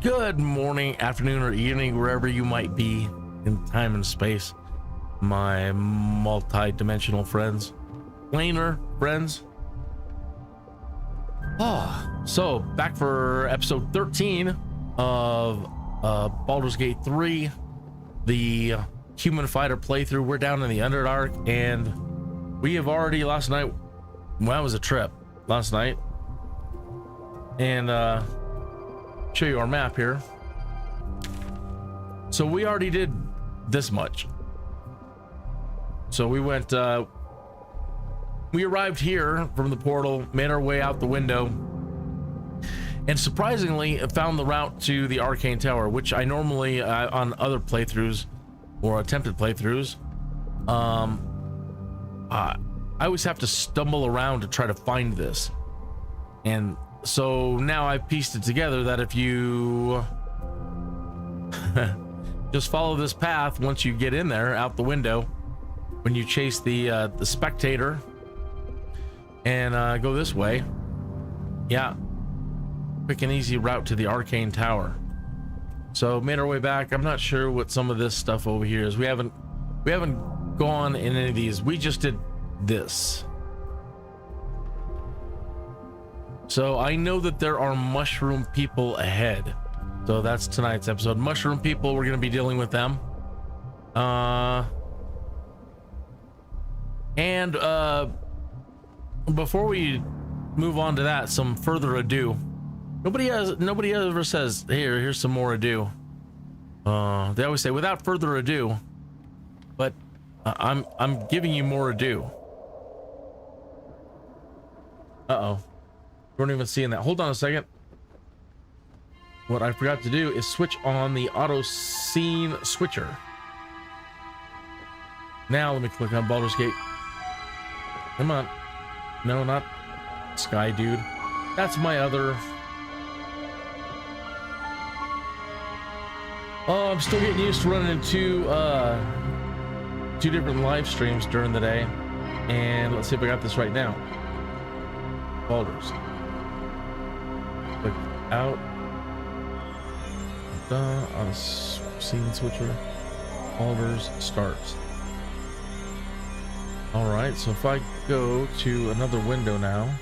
Good morning, afternoon, or evening, wherever you might be in time and space, my multi-dimensional friends, planar friends. So back for episode 13 of Baldur's Gate 3, the human fighter playthrough. We're down in the Underdark, and we have already last night. Well, that was a trip last night, and show you our map here. So we already did this much. So we went we arrived here from the portal, made our way out the window, and surprisingly found the route to the arcane tower, which I normally on other playthroughs or attempted playthroughs I always have to stumble around to try to find this. And so now I've pieced it together that if you just follow this path, once you get in there out the window, when you chase the spectator and go this way, yeah, quick and easy route to the arcane tower. So made our way back. I'm not sure what some of this stuff over here is. We haven't gone in any of these. We just did this. So I know that there are mushroom people ahead. So that's tonight's episode. Mushroom people, we're going to be dealing with them. And before we move on to that, some further ado. Nobody ever says, here's some more ado. They always say without further ado, but I'm giving you more ado. Uh-oh. Weren't even seeing that. Hold on a second. What I forgot to do is switch on the auto scene switcher. Now let me click on Baldur's Gate. Come on. No, not Sky Dude. That's my other... Oh, I'm still getting used to running into two different live streams during the day. And let's see if I got this right now. Baldur's. Click out. On a scene switcher. Baldur's starts. Alright, so if I go to another window now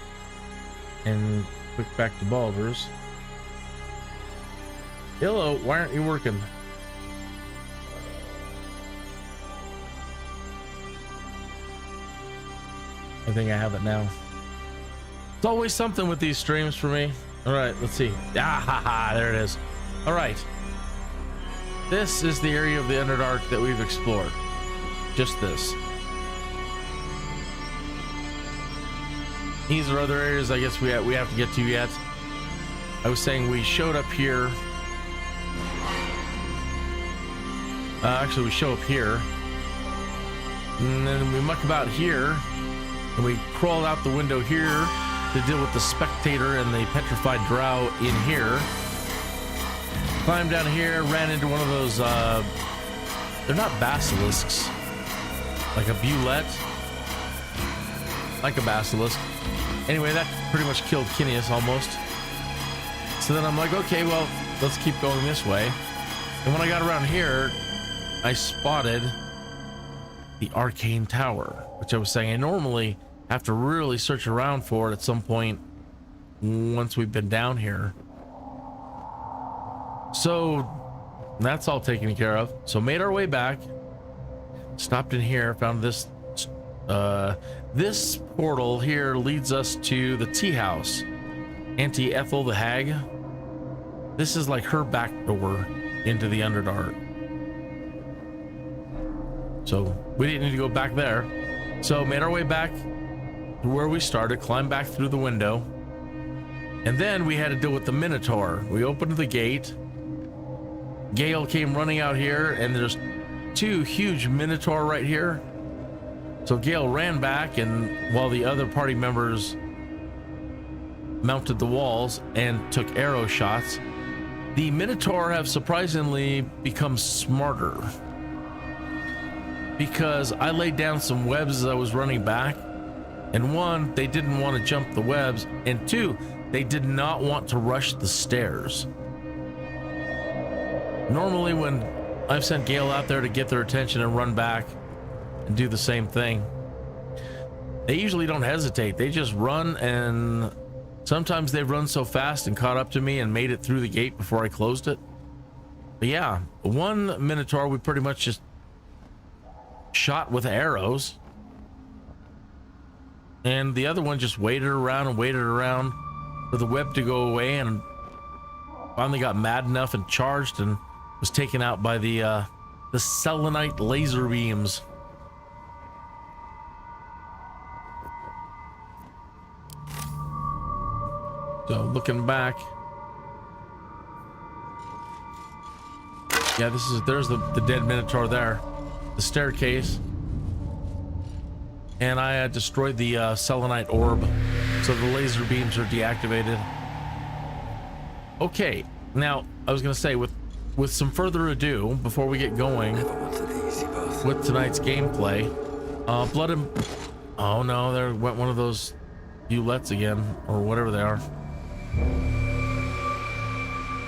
and click back to Baldur's. Hello, why aren't you working? I think I have it now. It's always something with these streams for me. Alright, let's see. Ah, ha, ha, there it is. Alright. This is the area of the Underdark that we've explored. Just this. These are other areas I guess we have to get to yet. I was saying we showed up here. Actually, we show up here. And then we muck about here. And we crawled out the window here to deal with the spectator and the petrified drow in here. Climbed down here, ran into one of those, they're not basilisks. Like a bulette. Like a basilisk. Anyway, that pretty much killed Kineas almost. So then I'm like, okay, well, let's keep going this way. And when I got around here, I spotted the arcane tower, which I was saying I normally have to really search around for it at some point once we've been down here. So that's all taken care of. So made our way back, stopped in here, found this this portal here leads us to the tea house. Auntie Ethel the hag. This is like her back door into the Underdark. So we didn't need to go back there. So made our way back to where we started, climbed back through the window, and then we had to deal with the Minotaur. We opened the gate. Gale came running out here, and there's two huge Minotaur right here. So Gale ran back, and while the other party members mounted the walls and took arrow shots, the Minotaur have surprisingly become smarter. Because I laid down some webs as I was running back, and one, they didn't want to jump the webs, and two, they did not want to rush the stairs. Normally when I've sent Gale out there to get their attention and run back and do the same thing, they usually don't hesitate. They just run, and sometimes they've run so fast and caught up to me and made it through the gate before I closed it. But yeah, one Minotaur we pretty much just shot with arrows, and the other one just waited around and waited around for the web to go away, and finally got mad enough and charged and was taken out by the selenite laser beams. So looking back, yeah, there's the dead Minotaur there, the staircase, and I destroyed the selenite orb, so the laser beams are deactivated. Okay, now I was gonna say, with some further ado, before we get going with tonight's gameplay, blood and oh no, there went one of those bulettes again, or whatever they are.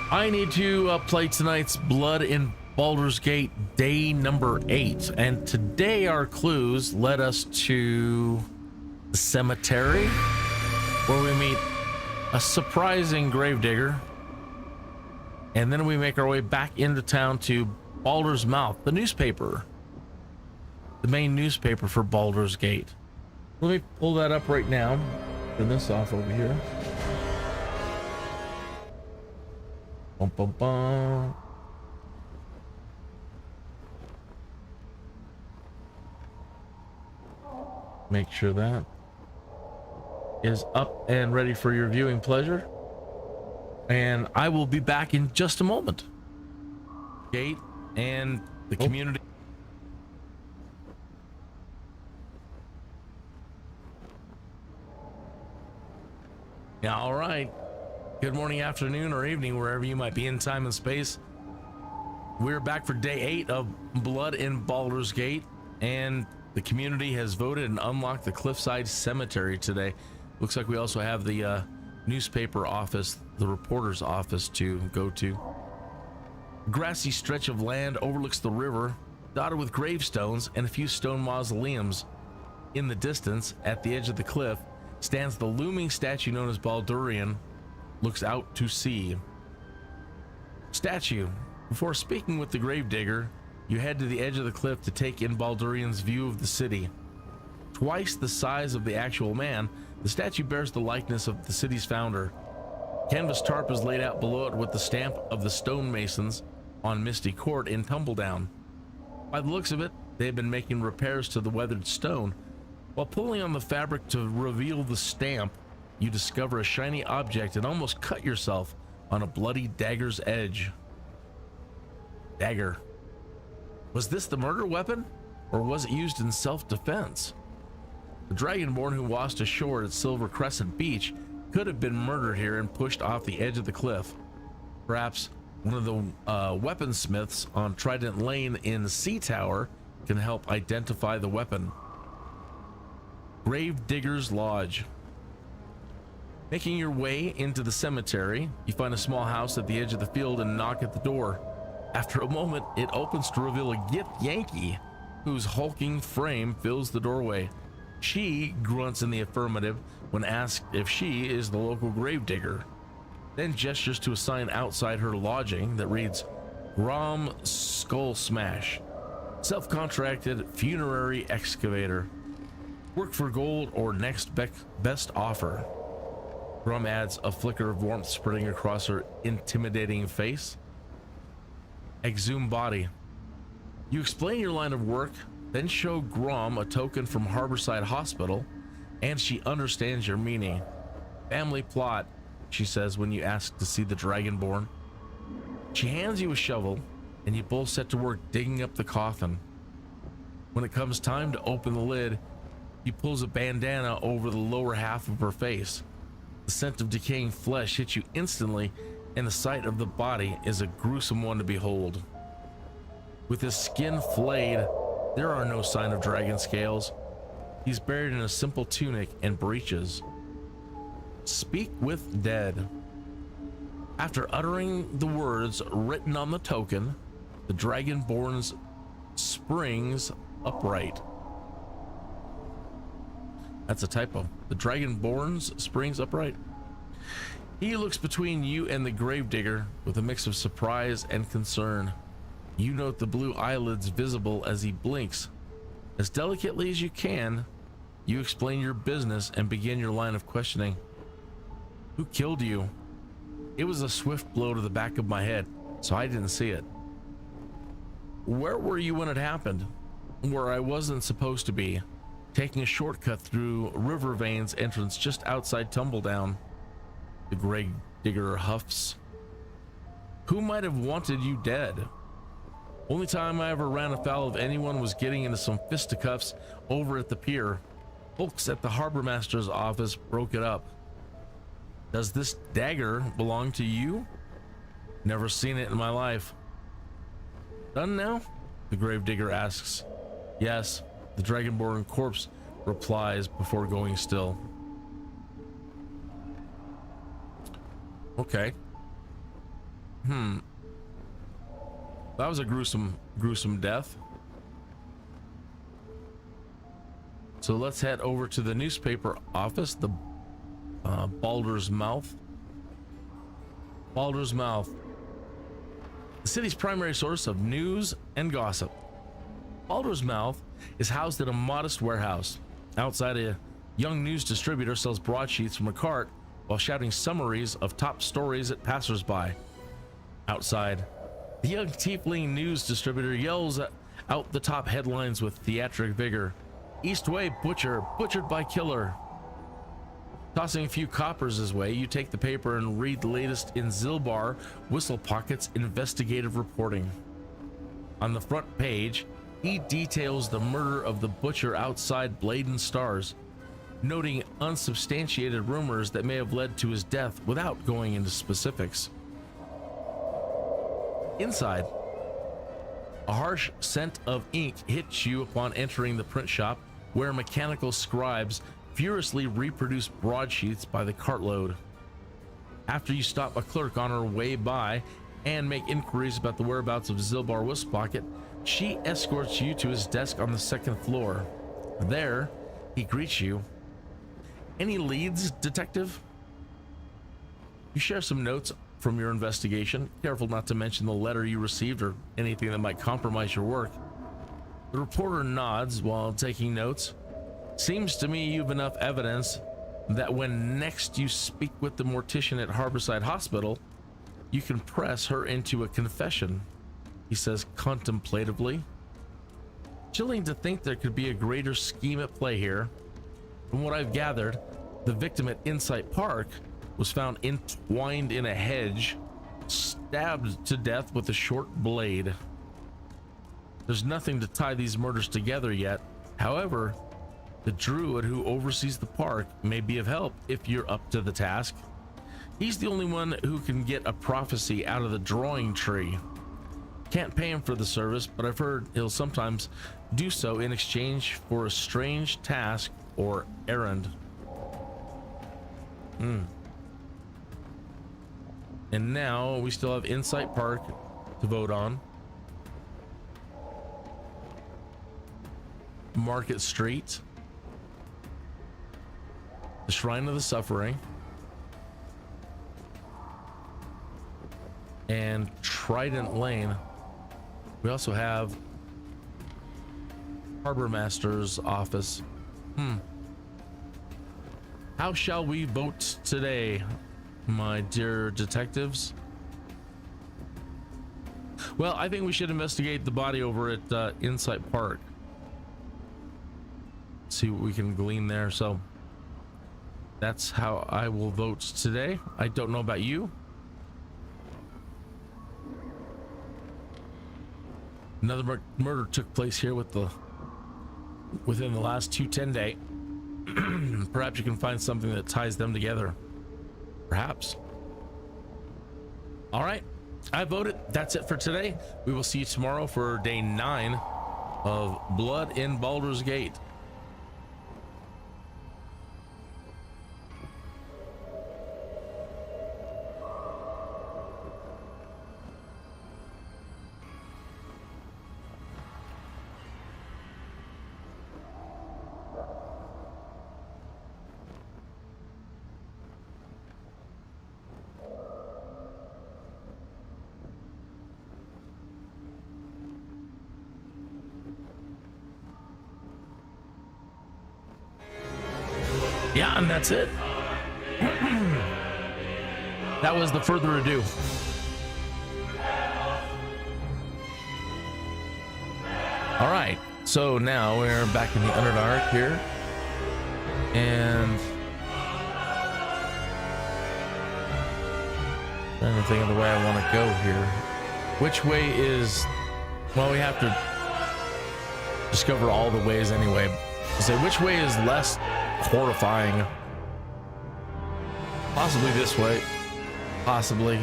I need to play tonight's Blood in Baldur's Gate day number 8, and today our clues led us to the cemetery, where we meet a surprising gravedigger, and then we make our way back into town to Baldur's Mouth, the newspaper, the main newspaper for Baldur's Gate. Let me pull that up right now. Turn this off over here. Bum, bum, bum. Make sure that is up and ready for your viewing pleasure, and I will be back in just a moment. Gate and the community. Yeah, all right. Good morning, afternoon, or evening, wherever you might be in time and space. We're back for day 8 of Blood in Baldur's Gate, and the community has voted and unlocked the Cliffside Cemetery today. Looks like we also have the newspaper office, the reporter's office to go to. A grassy stretch of land overlooks the river, dotted with gravestones and a few stone mausoleums. In the distance, at the edge of the cliff, stands the looming statue known as Baldurian, looks out to sea. Statue. Before speaking with the gravedigger, you head to the edge of the cliff to take in Baldurian's view of the city. Twice the size of the actual man, the statue bears the likeness of the city's founder. Canvas tarp is laid out below it with the stamp of the stonemasons on Misty Court in Tumbledown. By the looks of it, they have been making repairs to the weathered stone. While pulling on the fabric to reveal the stamp, you discover a shiny object and almost cut yourself on a bloody dagger's edge. Dagger. Was this the murder weapon, or was it used in self-defense? The Dragonborn who washed ashore at Silver Crescent Beach could have been murdered here and pushed off the edge of the cliff. Perhaps one of the weaponsmiths on Trident Lane in the Sea Tower can help identify the weapon. Gravedigger's Lodge. Making your way into the cemetery, you find a small house at the edge of the field and knock at the door. After a moment, it opens to reveal a Gith-Yankee, whose hulking frame fills the doorway. She grunts in the affirmative when asked if she is the local gravedigger, then gestures to a sign outside her lodging that reads, Grom Skull Smash, self-contracted funerary excavator. Work for gold or next best offer. Grom adds, a flicker of warmth spreading across her intimidating face. Exhume body. You explain your line of work, then show Grom a token from Harborside Hospital, and she understands your meaning. Family plot, she says when you ask to see the Dragonborn. She hands you a shovel, and you both set to work digging up the coffin. When it comes time to open the lid, he pulls a bandana over the lower half of her face. The scent of decaying flesh hits you instantly, and the sight of the body is a gruesome one to behold. With his skin flayed, there are no sign of dragon scales. He's buried in a simple tunic and breeches. Speak with dead. After uttering the words written on the token, the Dragonborn springs upright. That's a typo. The Dragonborn springs upright. He looks between you and the gravedigger with a mix of surprise and concern. You note the blue eyelids visible as he blinks. As delicately as you can, you explain your business and begin your line of questioning. Who killed you? It was a swift blow to the back of my head, so I didn't see it. Where were you when it happened? Where I wasn't supposed to be, taking a shortcut through Rivervane's entrance just outside Tumbledown. The gravedigger huffs. Who might have wanted you dead? Only time I ever ran afoul of anyone was getting into some fisticuffs over at the pier. Folks at the harbor master's office broke it up. Does this dagger belong to you? Never seen it in my life. Done now? The gravedigger asks. Yes, the Dragonborn corpse replies before going still. Okay. That was a gruesome death. So let's head over to the newspaper office, the Baldur's Mouth. Baldur's Mouth, the city's primary source of news and gossip. Baldur's Mouth is housed in a modest warehouse. Outside, a young news distributor sells broadsheets from a cart while shouting summaries of top stories at passersby. Outside, the young tiefling news distributor yells out the top headlines with theatric vigor. Eastway butcher, butchered by killer. Tossing a few coppers his way, you take the paper and read the latest in Zilbar Whistlepocket's investigative reporting. On the front page, he details the murder of the butcher outside Blade and Stars, noting unsubstantiated rumors that may have led to his death without going into specifics. Inside, a harsh scent of ink hits you upon entering the print shop, where mechanical scribes furiously reproduce broadsheets by the cartload. After you stop a clerk on her way by and make inquiries about the whereabouts of Zilbar Whistlepocket, she escorts you to his desk on the second floor. There, he greets you. Any leads, detective? You share some notes from your investigation, careful not to mention the letter you received or anything that might compromise your work. The reporter nods while taking notes. Seems to me you've enough evidence that when next you speak with the mortician at Harborside Hospital, you can press her into a confession, he says contemplatively. Chilling to think there could be a greater scheme at play here. From what I've gathered, the victim at Insight Park was found entwined in a hedge, stabbed to death with a short blade. There's nothing to tie these murders together yet. However, the druid who oversees the park may be of help if you're up to the task. He's the only one who can get a prophecy out of the drawing tree. Can't pay him for the service, but I've heard he'll sometimes do so in exchange for a strange task or errand. And now we still have Insight Park to vote on. Market Street. The Shrine of the Suffering. And Trident Lane. We also have Harbor Master's office. How shall we vote today, my dear detectives? Well, I think we should investigate the body over at Insight Park. See what we can glean there. So that's how I will vote today. I don't know about you. Another murder took place here within the last 210 day. Perhaps you can find something that ties them together. Perhaps. All right, I voted. That's it for today. We will see you tomorrow for day 9 of Blood in Baldur's Gate. Yeah, and that's it. That was the further ado. All right, so now we're back in the Underdark here, and trying to think of the way I want to go here. Which way is? Well, we have to discover all the ways anyway. So which way is less horrifying? Possibly this way. Possibly.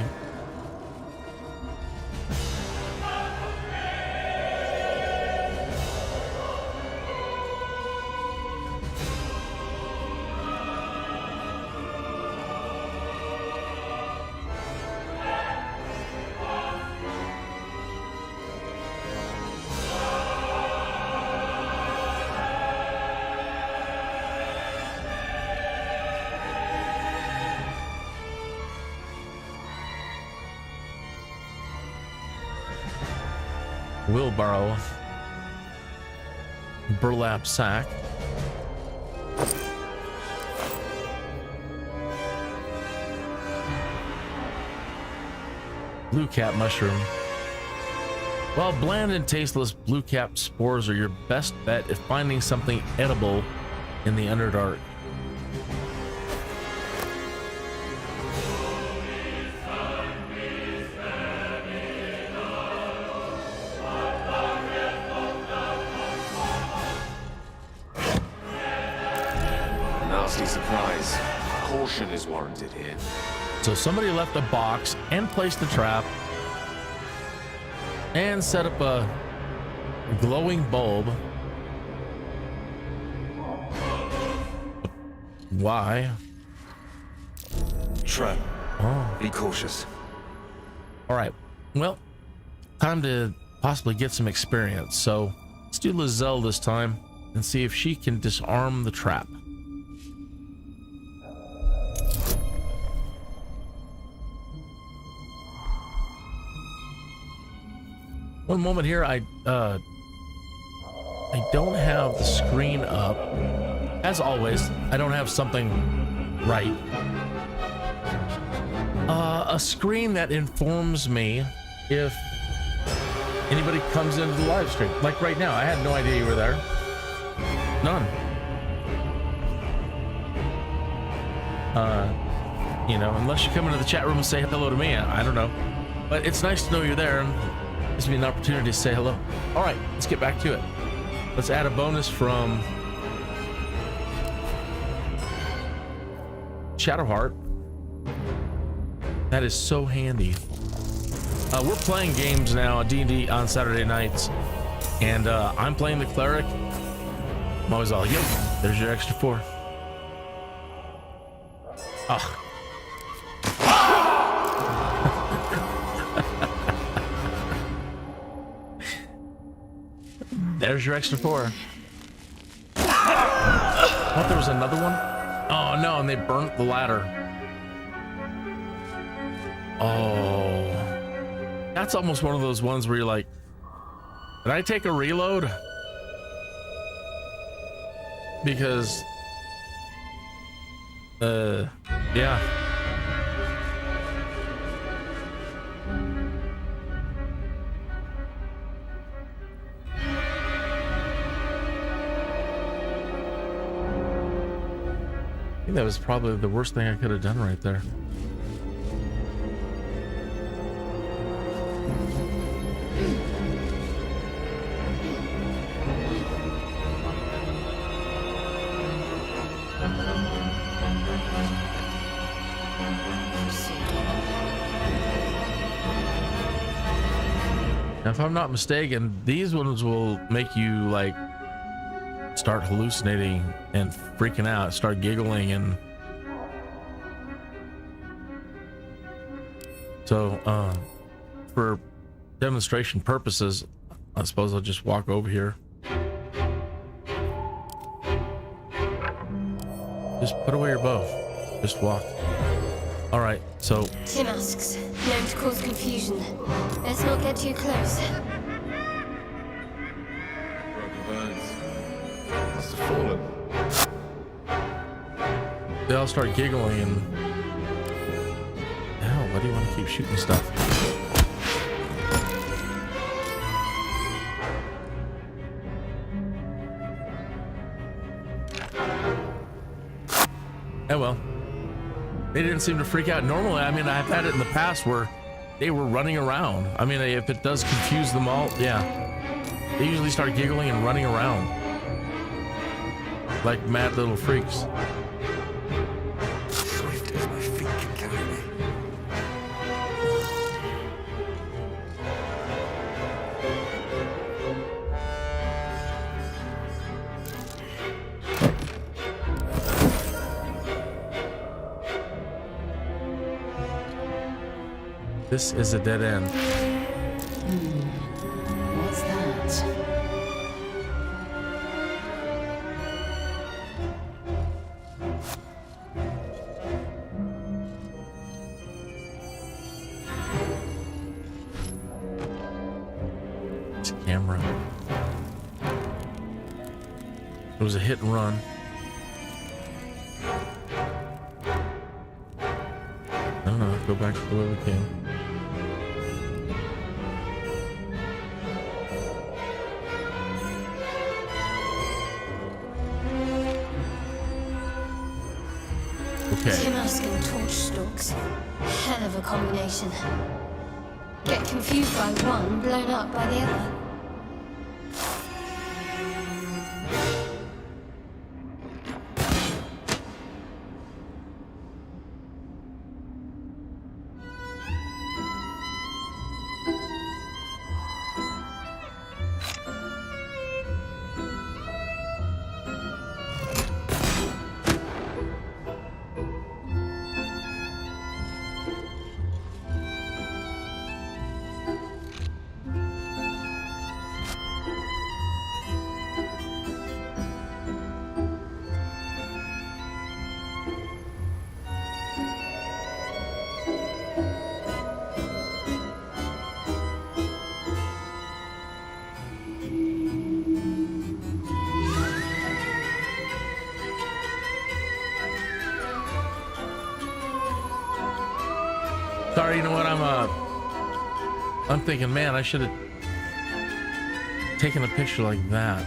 Wheelbarrow, burlap sack, blue cap mushroom. While bland and tasteless blue cap spores are your best bet at finding something edible in the Underdark. nasty surprise. Caution is warranted here. So somebody left a box and placed a trap and set up a glowing bulb. Why? Trap. Oh. Be cautious. All right. Well, time to possibly get some experience. So let's do Lizelle this time and see if she can disarm the trap. One moment here, I don't have the screen up. As always, I don't have something right. A screen that informs me if anybody comes into the live stream. Like right now, I had no idea you were there. None. You know, unless you come into the chat room and say hello to me, I don't know. But it's nice to know you're there. Gives me an opportunity to say hello. All right, let's get back to it. Let's add a bonus from Shadowheart. That is so handy. We're playing games now, D&D on Saturday nights, and I'm playing the cleric. I'm always all, yo, there's your extra 4. Ugh. There's your extra 4. I thought there was another one. Oh no, and they burnt the ladder. Oh, that's almost one of those ones where you're like, did I take a reload? Because yeah. I think that was probably the worst thing I could have done right there. Now, if I'm not mistaken, these ones will make you like start hallucinating and freaking out, start giggling, and so for demonstration purposes, I suppose I'll just walk over here. Just put away your bow. Just walk. All right, so Tim asks, known to cause confusion. Let's not get too close. Broken bones. Must have fallen. they all start giggling and hell, why do you want to keep shooting stuff? Oh well. They didn't seem to freak out. Normally, I mean, I've had it in the past where they were running around. I mean, if it does confuse them all, yeah. They usually start giggling and running around like mad little freaks. Swift as my feet can carry me. This is a dead end. What's that? It's a camera. It was a hit and run. No, go back to the way we came. Okay. Tim Ask and torch stalks. Hell of a combination. Get confused by one, blown up by the other. Sorry, you know what? I'm thinking, man, I should have taken a picture like that.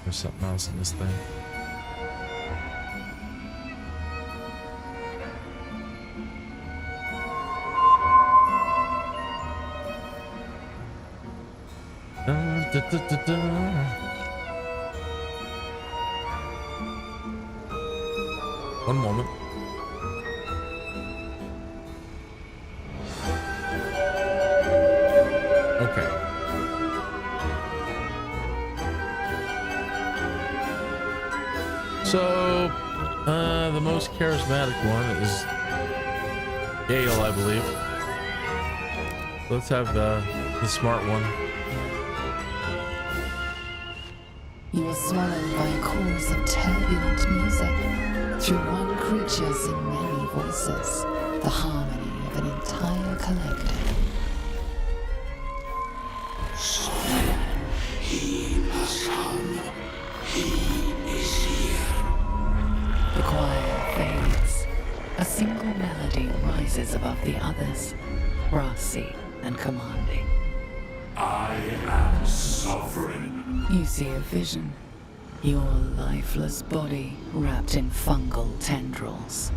There's something else in this thing. Dun, dun, dun, dun, dun. One moment. Okay. So, the most charismatic one is Gale, I believe. Let's have the smart one. You are swallowed by a chorus of turbulent music. Through one creature sing many voices, the harmony of an entire collective. He has come. He is here. The choir fades. A single melody rises above the others, brassy and commanding. I am sovereign. You see a vision. Your lifeless body wrapped in fungal tendrils.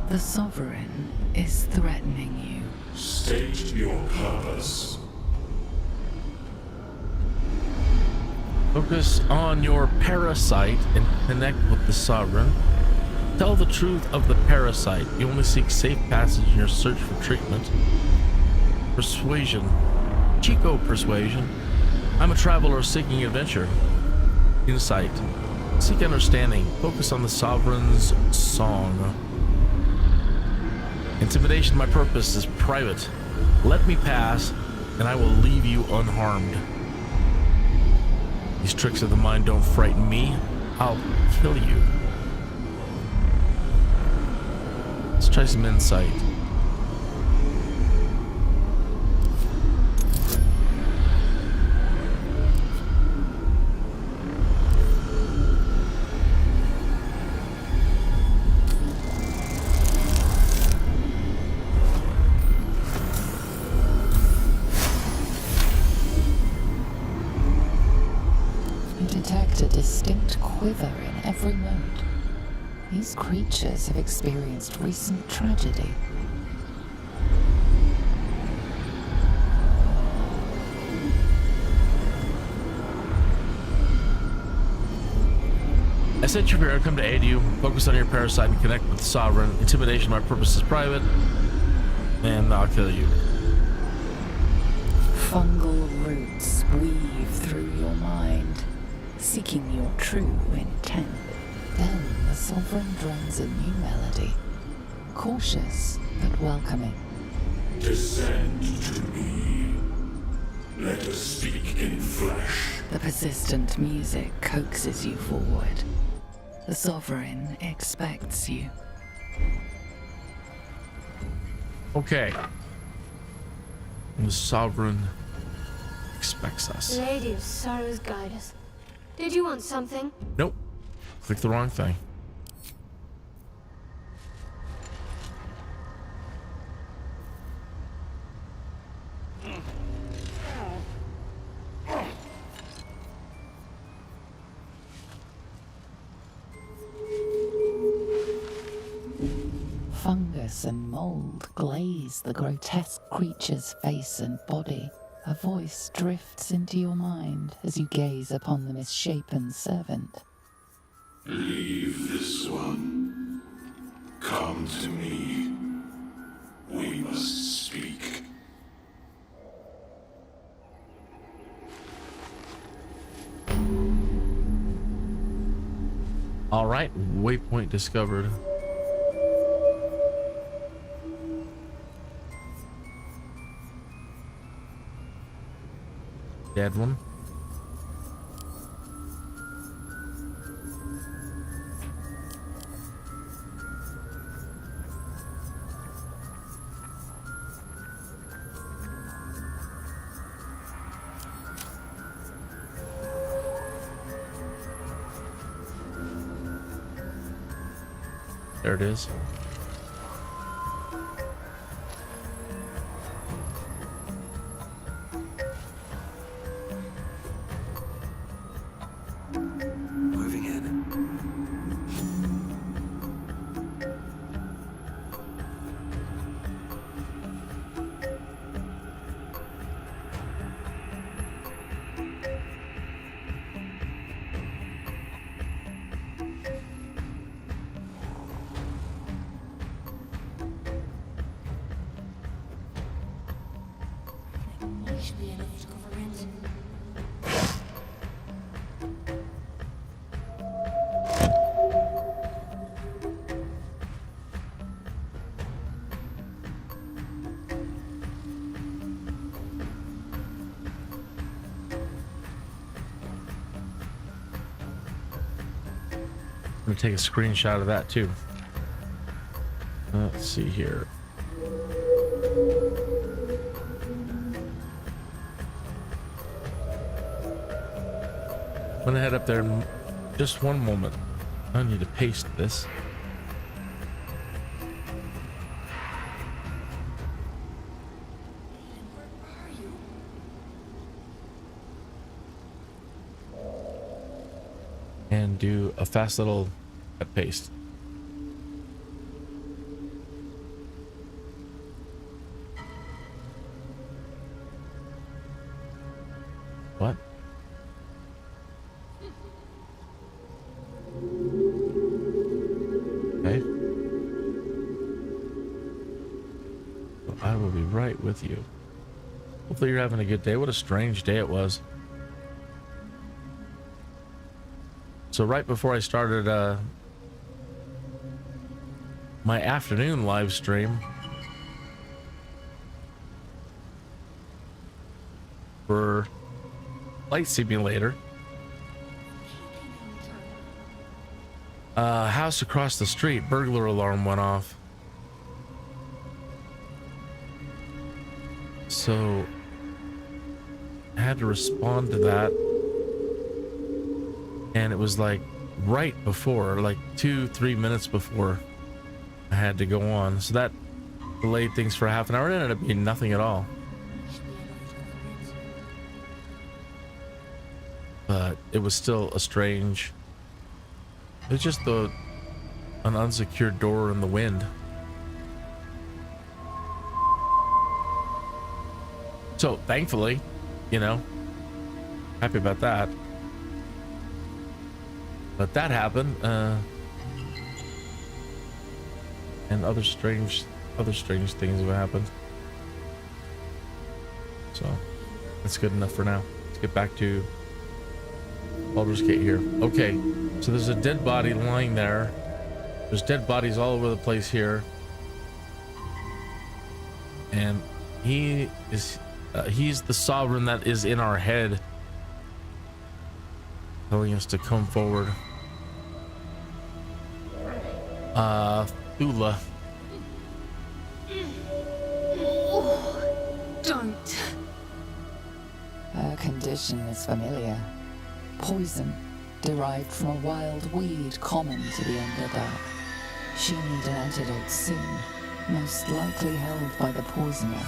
The Sovereign is threatening you. State your purpose. Focus on your parasite and connect with the Sovereign. Tell the truth of the parasite. You only seek safe passage in your search for treatment. Persuasion. Chico persuasion. I'm a traveler seeking adventure. Insight. Seek understanding. Focus on the Sovereign's song. Intimidation. My purpose is private. Let me pass, and I will leave you unharmed. These tricks of the mind don't frighten me. I'll kill you. Let's try some insight. Detect a distinct quiver in every note. These creatures have experienced recent tragedy. I sent you here. I come to aid you. Focus on your parasite and connect with the Sovereign. Intimidation. My purpose is private, and I'll kill you. Fungal roots weave through your mind, seeking your true intent. Then the Sovereign drones a new melody, cautious but welcoming. Descend to me. Let us speak in flesh. The persistent music coaxes you forward. The Sovereign expects you. Okay. The Sovereign expects us. Lady of Sorrows, guide us. Did you want something? Nope. Clicked the wrong thing. Fungus and mold glaze the grotesque creature's face and body. A voice drifts into your mind as you gaze upon the misshapen servant. Leave this one. Come to me. We must speak. All right. Waypoint discovered. Dead one. There it is. Moving in. Should be enough to cover rent. I'm gonna take a screenshot of that too. Let's see here. I'm gonna head up there in just one moment. I need to paste this. And do a fast little cut paste. What? Okay. Well, I will be right with you. Hopefully you're having a good day. What a strange day it was. So right before I started my afternoon live stream for Flight Simulator, house across the street, burglar alarm went off. So I had to respond to that. And it was like right before, like 2-3 minutes before I had to go on. So that delayed things for half an hour. It ended up being nothing at all. But it was still a strange... It was just an unsecured door in the wind. So thankfully, you know, happy about that. But that happened, and other strange things have happened. So that's good enough for now. Let's get back to Baldur's Gate here. Okay, so there's a dead body lying there. There's dead bodies all over the place here, and he's the sovereign that is in our head, telling us to come forward. Thula. Don't. Her condition is familiar. Poison, derived from a wild weed common to the Underdark. She need an antidote soon, most likely held by the poisoner.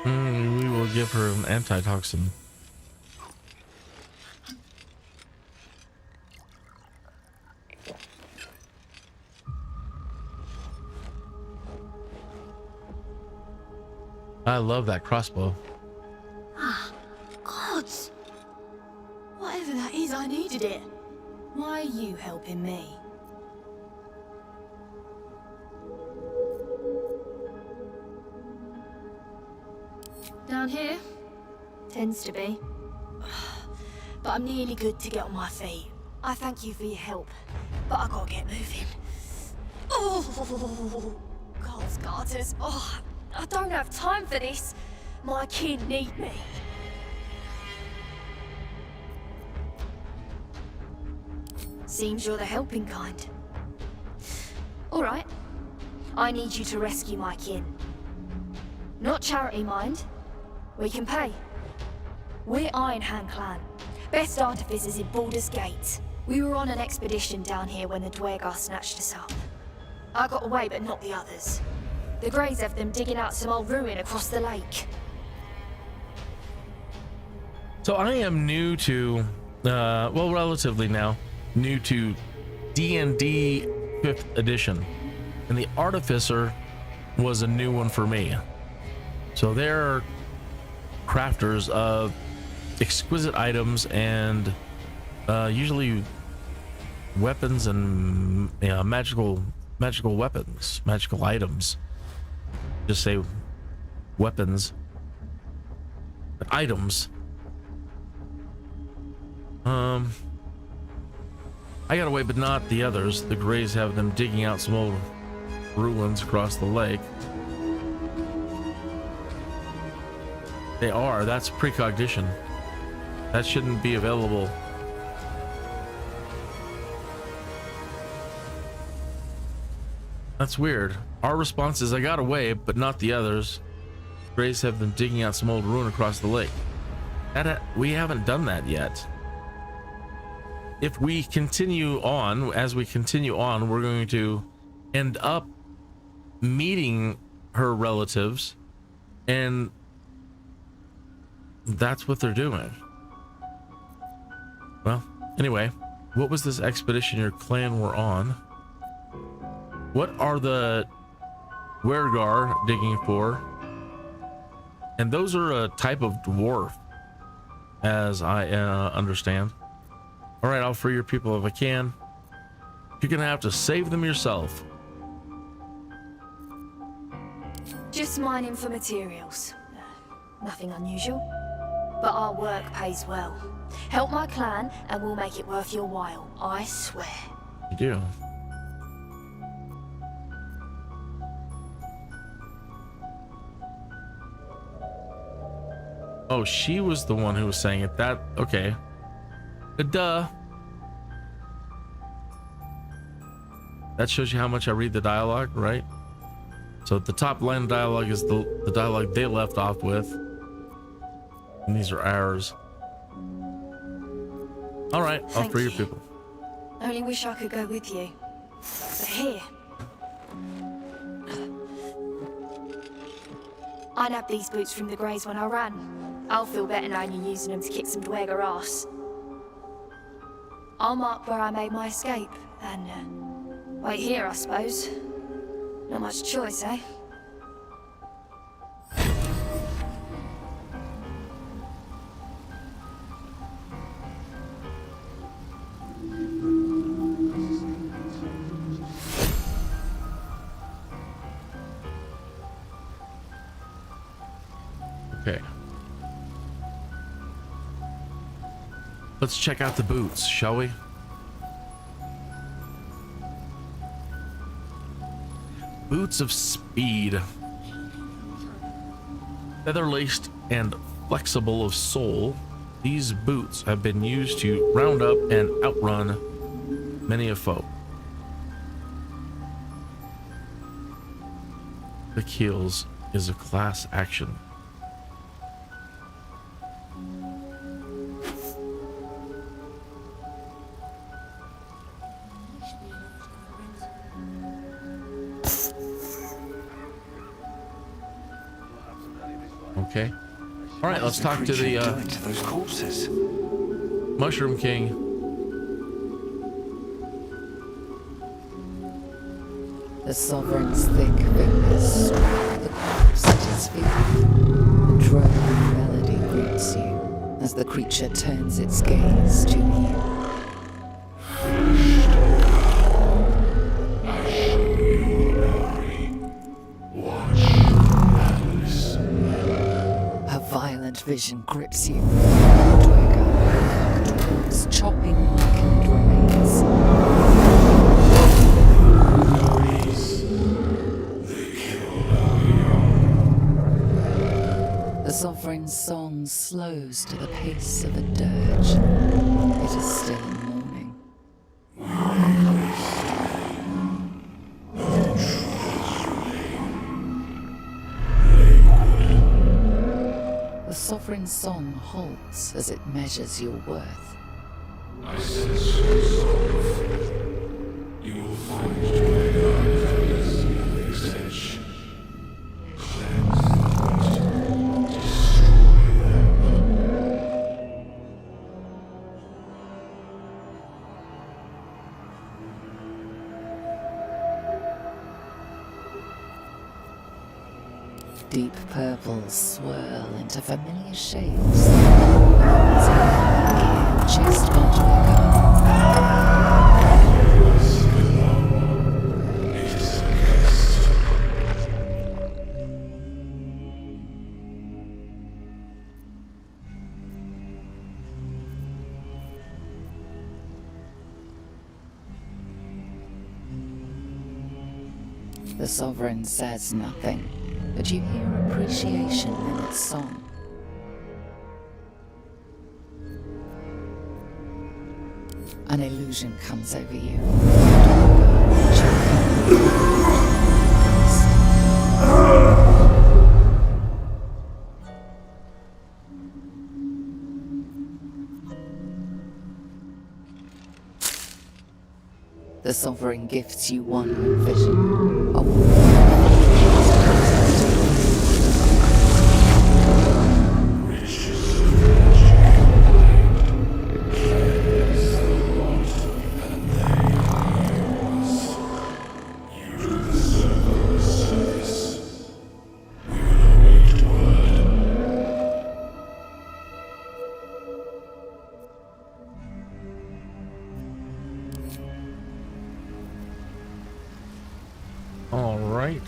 We will give her an antitoxin. I love that crossbow. Ah, gods. Whatever that is, I needed it. Why are you helping me? Down here? Tends to be. But I'm nearly good to get on my feet. I thank you for your help, but I gotta get moving. Oh, God's garters. Oh, I don't have time for this. My kin need me. Seems you're the helping kind. All right. I need you to rescue my kin. Not charity, mind. We can pay. We're Iron Hand Clan. Best artificers in Baldur's Gate. We were on an expedition down here when the Dwergar snatched us up. I got away, but not the others. The Greys have them digging out some old ruin across the lake. So I am new to, well, relatively now, new to D&D 5th edition. And the Artificer was a new one for me. So they're crafters of exquisite items and usually weapons and magical weapons, magical items. Just say weapons, but items. I got away, but not the others. The Greys have them digging out some old ruins across the lake. They are. That's precognition. That shouldn't be available. That's weird. Our response is, I got away, but not the others. Greys have them digging out some old ruin across the lake. We haven't done that yet. If we continue on, as we continue on, we're going to end up meeting her relatives, and that's what they're doing. Well, anyway, what was this expedition your clan were on? What are the Dwergar digging for? And those are a type of dwarf, as I understand. All right, I'll free your people if I can. You're gonna have to save them yourself. Just mining for materials. Nothing unusual. But our work pays well. Help my clan and we'll make it worth your while. I swear. You do. Oh, she was the one who was saying it. That, okay. Duh. That shows you how much I read the dialogue, right? So the top line of dialogue is the dialogue they left off with. And these are ours. All right, I'll Thank free your you. people. Only wish I could go with you. But here. I nabbed these boots from the Greys when I ran. I'll feel better knowing you're using them to kick some Dwergar ass. I'll mark where I made my escape, and wait here, I suppose. Not much choice, eh? Okay. Let's check out the boots, shall we? Boots of speed. Feather-laced and flexible of sole, these boots have been used to round up and outrun many a foe. The heels is a class action. Okay. All right, let's talk to the those corpses. Mushroom King. The Sovereign's thick fingers strike the corpse at his feet. A droning melody greets you as the creature turns its gaze to you. Vision grips you. Dwergar towards chopping blackened remains. The Sovereign's song slows to the pace of a dirge. It is still morning. Sovereign song halts as it measures your worth. I sense resolve. You will find my eyes extension. Cleanse them, destroy them. Deep purples swirl into familiar shades. Chest The Sovereign says nothing, but you hear appreciation in its song. An illusion comes over you. The Sovereign gifts you one vision of All right.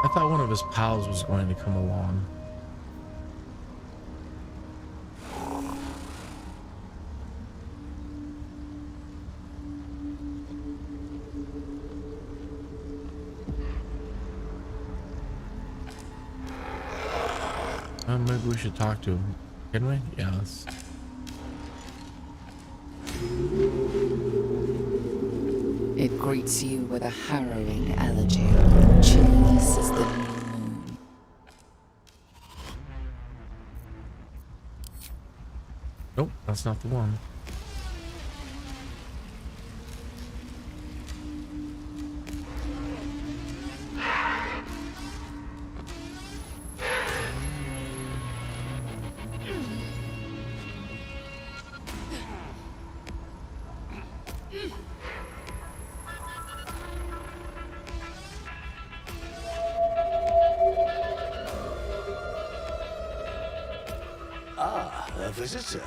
I thought one of his pals was going to come along. Maybe we should talk to him. Can we? Yeah, let's... It greets you with a harrowing elegy, cheerless as the new moon. Nope, that's not the one. A visitor.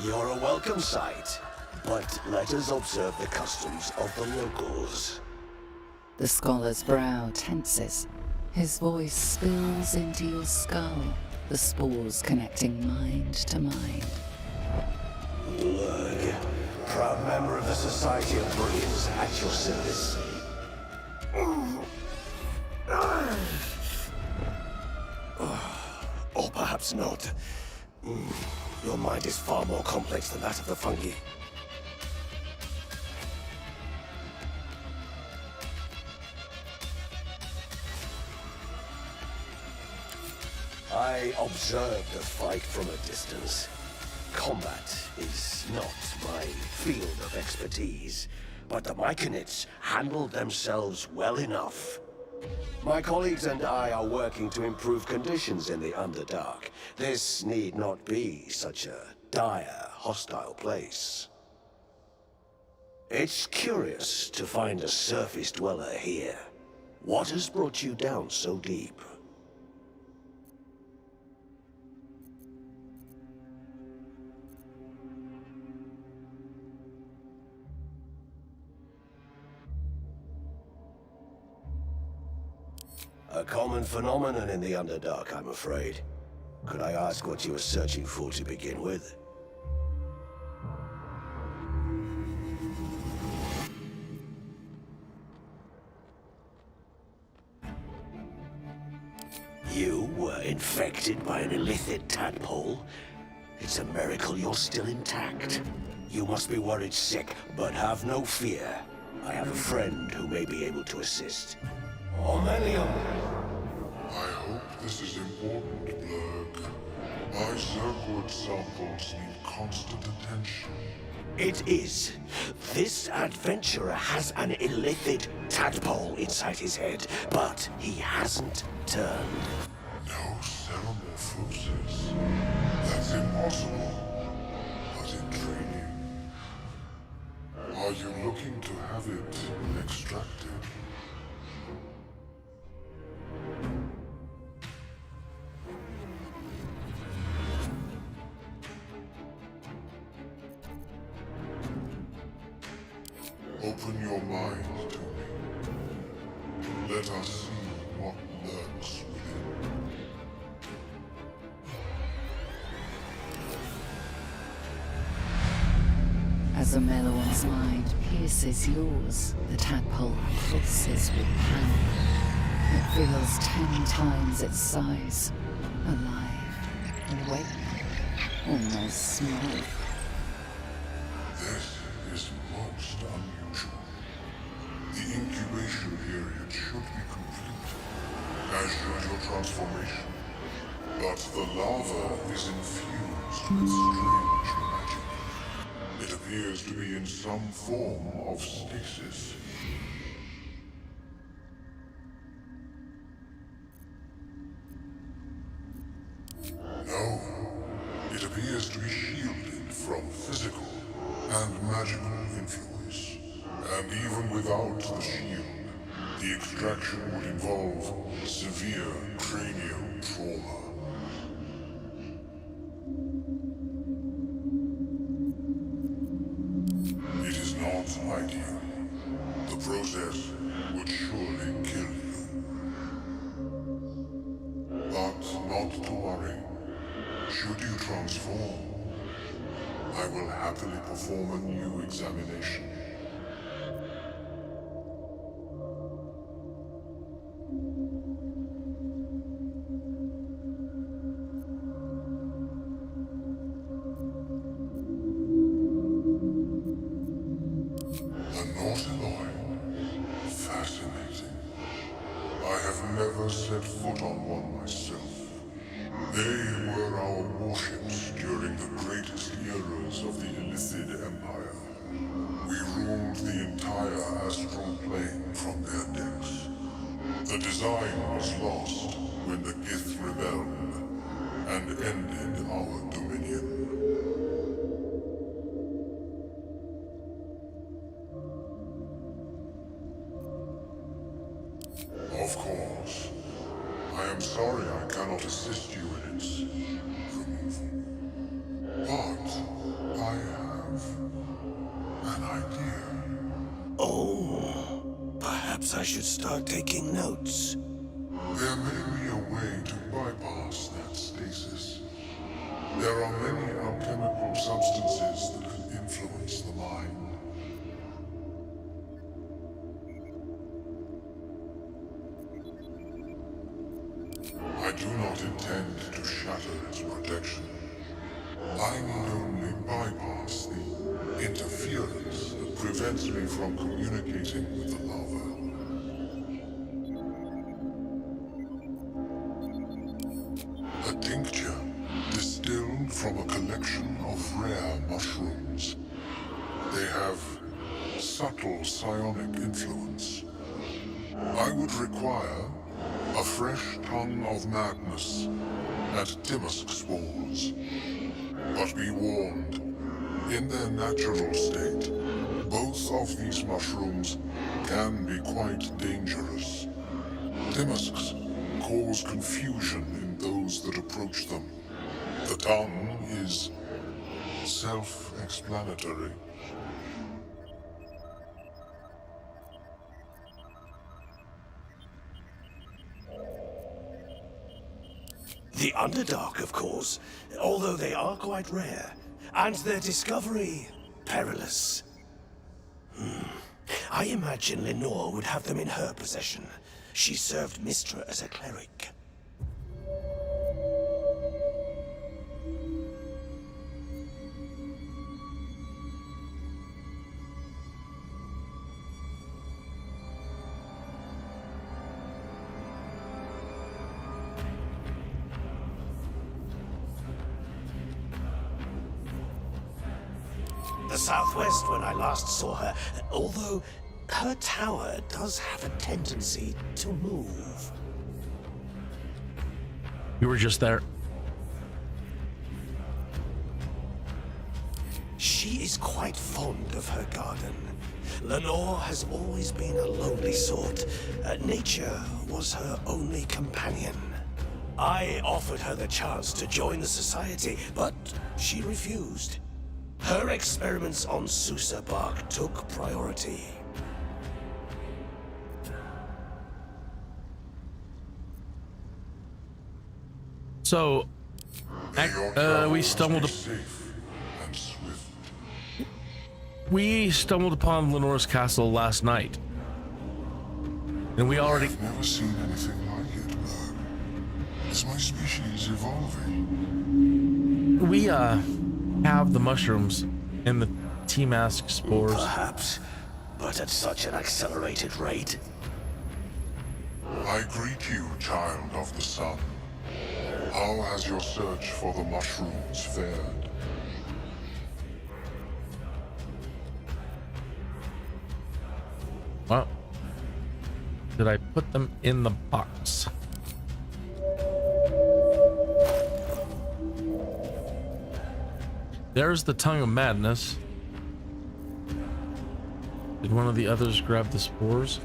You're a welcome sight. But let us observe the customs of the locals. The scholar's brow tenses. His voice spills into your skull, the spores connecting mind to mind. Lurg, proud member of the Society of Brilliance, at your service. Or perhaps not. Your mind is far more complex than that of the fungi. I observed the fight from a distance. Combat is not my field of expertise, but the MYCONIDs handled themselves well enough. My colleagues and I are working to improve conditions in the Underdark. This need not be such a dire, hostile place. It's curious to find a surface dweller here. What has brought you down so deep? A common phenomenon in the Underdark, I'm afraid. Could I ask what you were searching for to begin with? You were infected by an illithid tadpole? It's a miracle you're still intact. You must be worried sick, but have no fear. I have a friend who may be able to assist. Omelium! I hope this is important, Blurg. My Zergwood samples need constant attention. It is. This adventurer has an illithid tadpole inside his head, but he hasn't turned. No ceramorphosis. That's impossible. But intriguing. Are you looking to have it extracted? Open your mind to me. Let us see what lurks within. As Omeluon's mind pierces yours, the tadpole pulses with panic. It feels 10 times its size, alive, awake, almost small. This is most unusual. The incubation period should be complete, as should your transformation. But the larva is infused with strange magic. It appears to be in some form of stasis. No, it appears to be shielded from physical and magical influence. And even without the shield, the extraction would involve severe cranial trauma. It is not ideal. The process would surely kill you. But not to worry. Should you transform, I will happily perform a new examination. A Nautiloid? Fascinating. I have never set foot on one myself. They were our warships during the greatest eras of the Illithid Empire. We ruled the entire astral plane from their decks. The design was lost when the Gith rebelled and ended our dominion. Of course. I am sorry I cannot assist you in its removal. But I have an idea. Oh, perhaps I should start taking notes. There may be a way to bypass that stasis. There are many alchemical substances that can influence the mind. I do not intend to shatter its protection. I need only bypass the interference that prevents me from communicating with the larva. A tincture distilled from a collection of rare mushrooms. They have subtle psionic influence. I would require a fresh tongue of madness and Timisk spores. But be warned, in their natural state, both of these mushrooms can be quite dangerous. Timisks cause confusion in those that approach them. The tongue is self-explanatory. The Underdark, of course, although they are quite rare, and their discovery perilous. I imagine Lenore would have them in her possession. She served Mystra as a cleric. The southwest when I last saw her, although her tower does have a tendency to move. You were just there. She is quite fond of her garden. Lenore has always been a lonely sort. Nature was her only companion. I offered her the chance to join the society, but she refused. Her experiments on Susa bark took priority. So, we stumbled. Safe and swift. We stumbled upon Lenore's castle last night, and we already. I've never seen anything like it, Berg. Is my species evolving? We have the mushrooms and the T-mask spores. Perhaps, but at such an accelerated rate. I greet you, child of the sun. How has your search for the mushrooms fared? Well, did I put them in the box? There's the tongue of madness. Did one of the others grab the spores?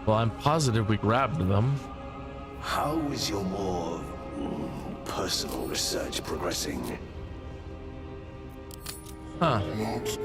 Well, I'm positive we grabbed them. How is your more personal research progressing? Huh. Not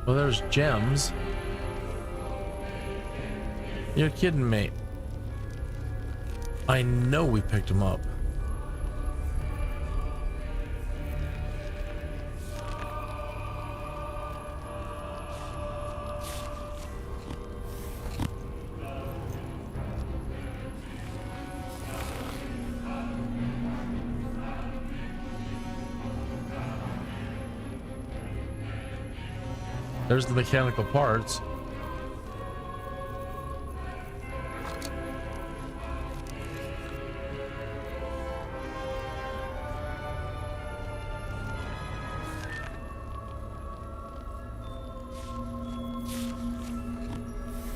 Well, there's gems. You're kidding me. I know we picked them up. There's the mechanical parts.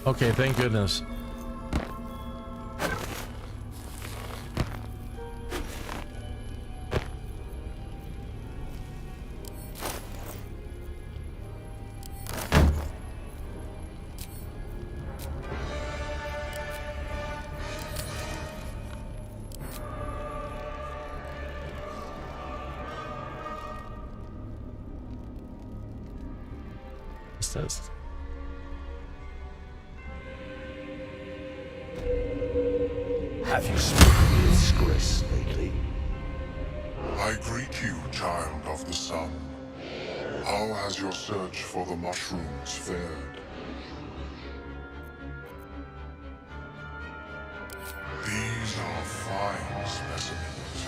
Okay, thank goodness. Says Have you spoken with Skris lately? I greet you, child of the sun. How has your search for the mushrooms fared? fine specimens.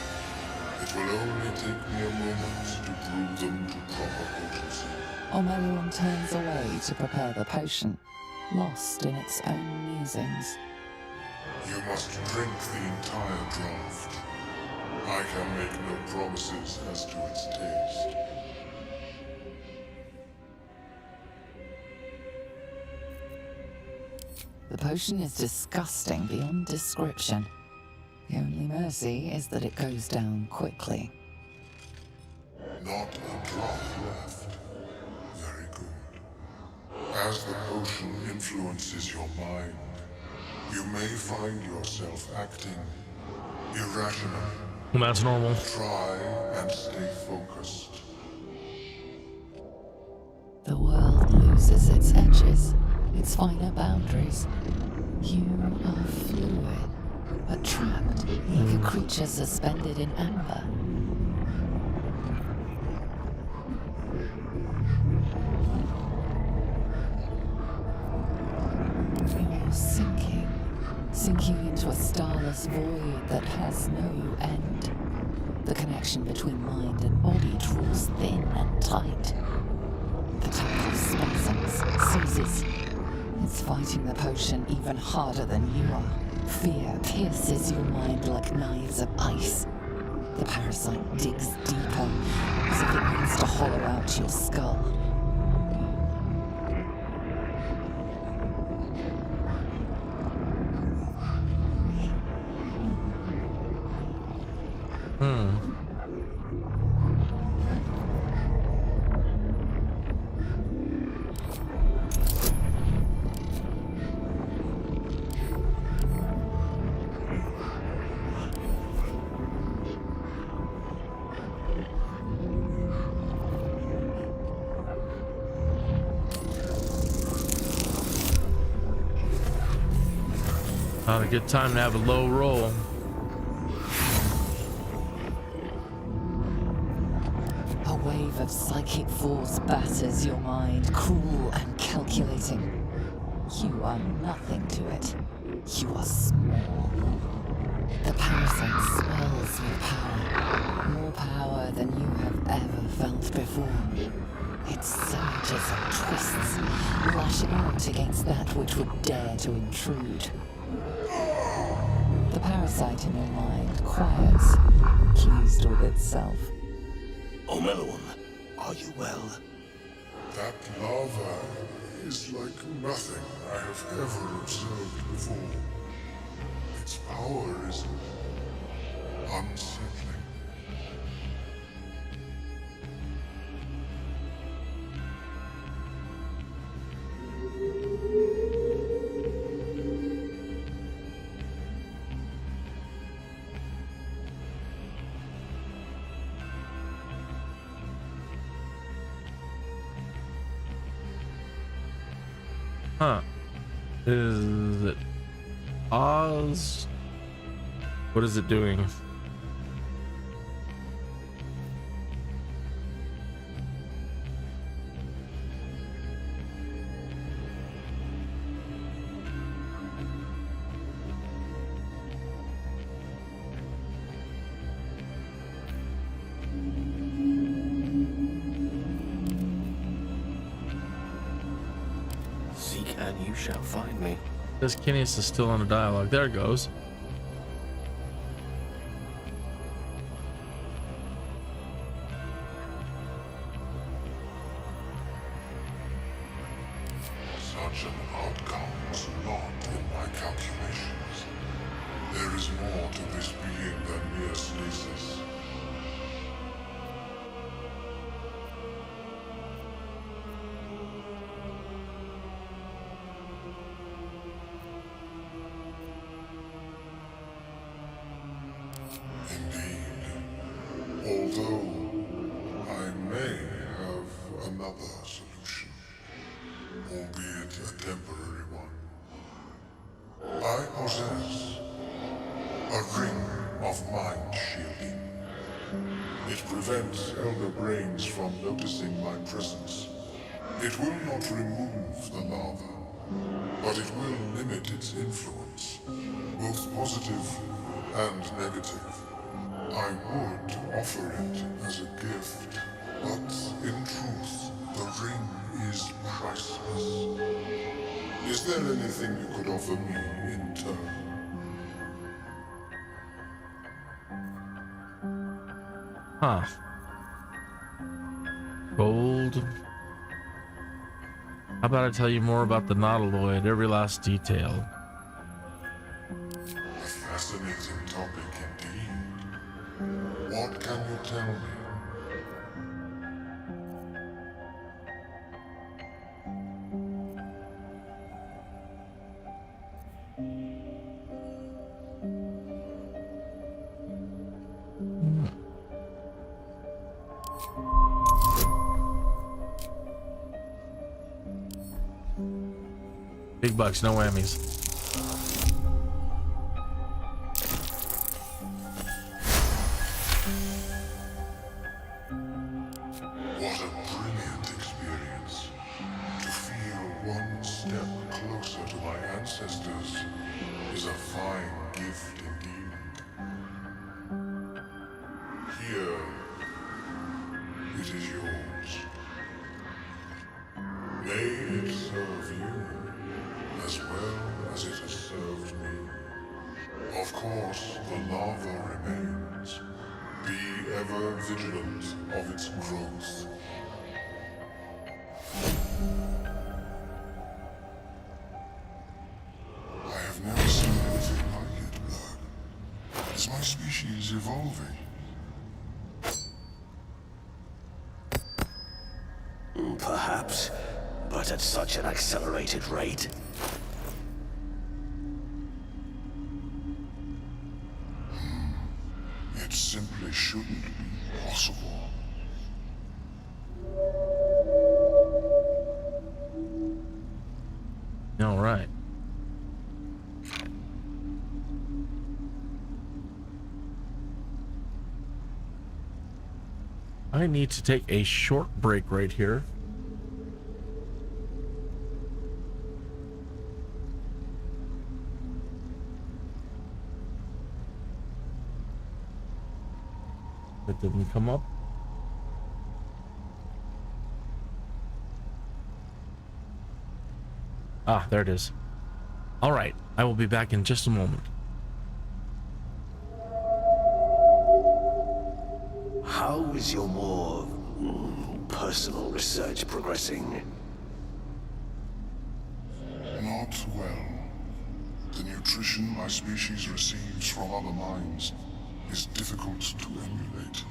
It will only take me a moment to brew them to proper potency. Omeluon turns away to prepare the potion, lost in its own musings. You must drink the entire draught. I can make no promises as to its taste. The potion is disgusting beyond description. The only mercy is that it goes down quickly. Not a drop left. Very good. As the potion influences your mind, you may find yourself acting irrationally. Well, that's normal. Try and stay focused. The world loses its edges, its finer boundaries. You are fluid, but trapped like a creature suspended in amber. You're sinking into a starless void that has no end. The connection between mind and body draws thin and tight. The temple spasms, seizes. It's fighting the potion even harder than you are. Fear pierces your mind like knives of ice. The parasite digs deeper, as if it needs to hollow out your skull. Not a good time to have a low roll. A wave of psychic force batters your mind, cruel and calculating. You are nothing to it. You are small. The parasite swells with power. More power than you have ever felt before. It surges and twists, lashing out against that which would dare to intrude. The parasite in your mind quiets, pleased with itself. Omeluon, are you well? That lava is like nothing I have ever observed before. Its power is unsettling. Huh. Is it Oz? What is it doing? Seek and you shall find me. This Kinneas is still on a dialogue. There it goes. Such an outcome was not in my calculations. There is more to this being than mere stasis. Indeed, although I may have another solution, albeit a temporary one. I possess a ring of mind shielding. It prevents elder brains from noticing my presence. It will not remove the lava, but it will limit its influence, both positive and negative. I would offer it as a gift, but in truth, the ring is priceless. Is there anything you could offer me in turn? Huh. Gold. How about I tell you more about the nautiloid, every last detail? A fascinating topic indeed. What can you tell me? Big bucks, no whammies. What a brilliant experience. To feel one step closer to my ancestors is a fine gift indeed. Here, it is yours. May it serve you as well as it has served me. Of course, the lava remains. Be ever vigilant of its growth. I have never seen anything like it, Berg. Is my species evolving? Perhaps, but at such an accelerated rate. It simply shouldn't be possible. All right. I need to take a short break right here. That didn't come up. Ah, there it is. All right, I will be back in just a moment. How is your more personal research progressing? Not well. The nutrition my species receives from other minds is difficult to emulate.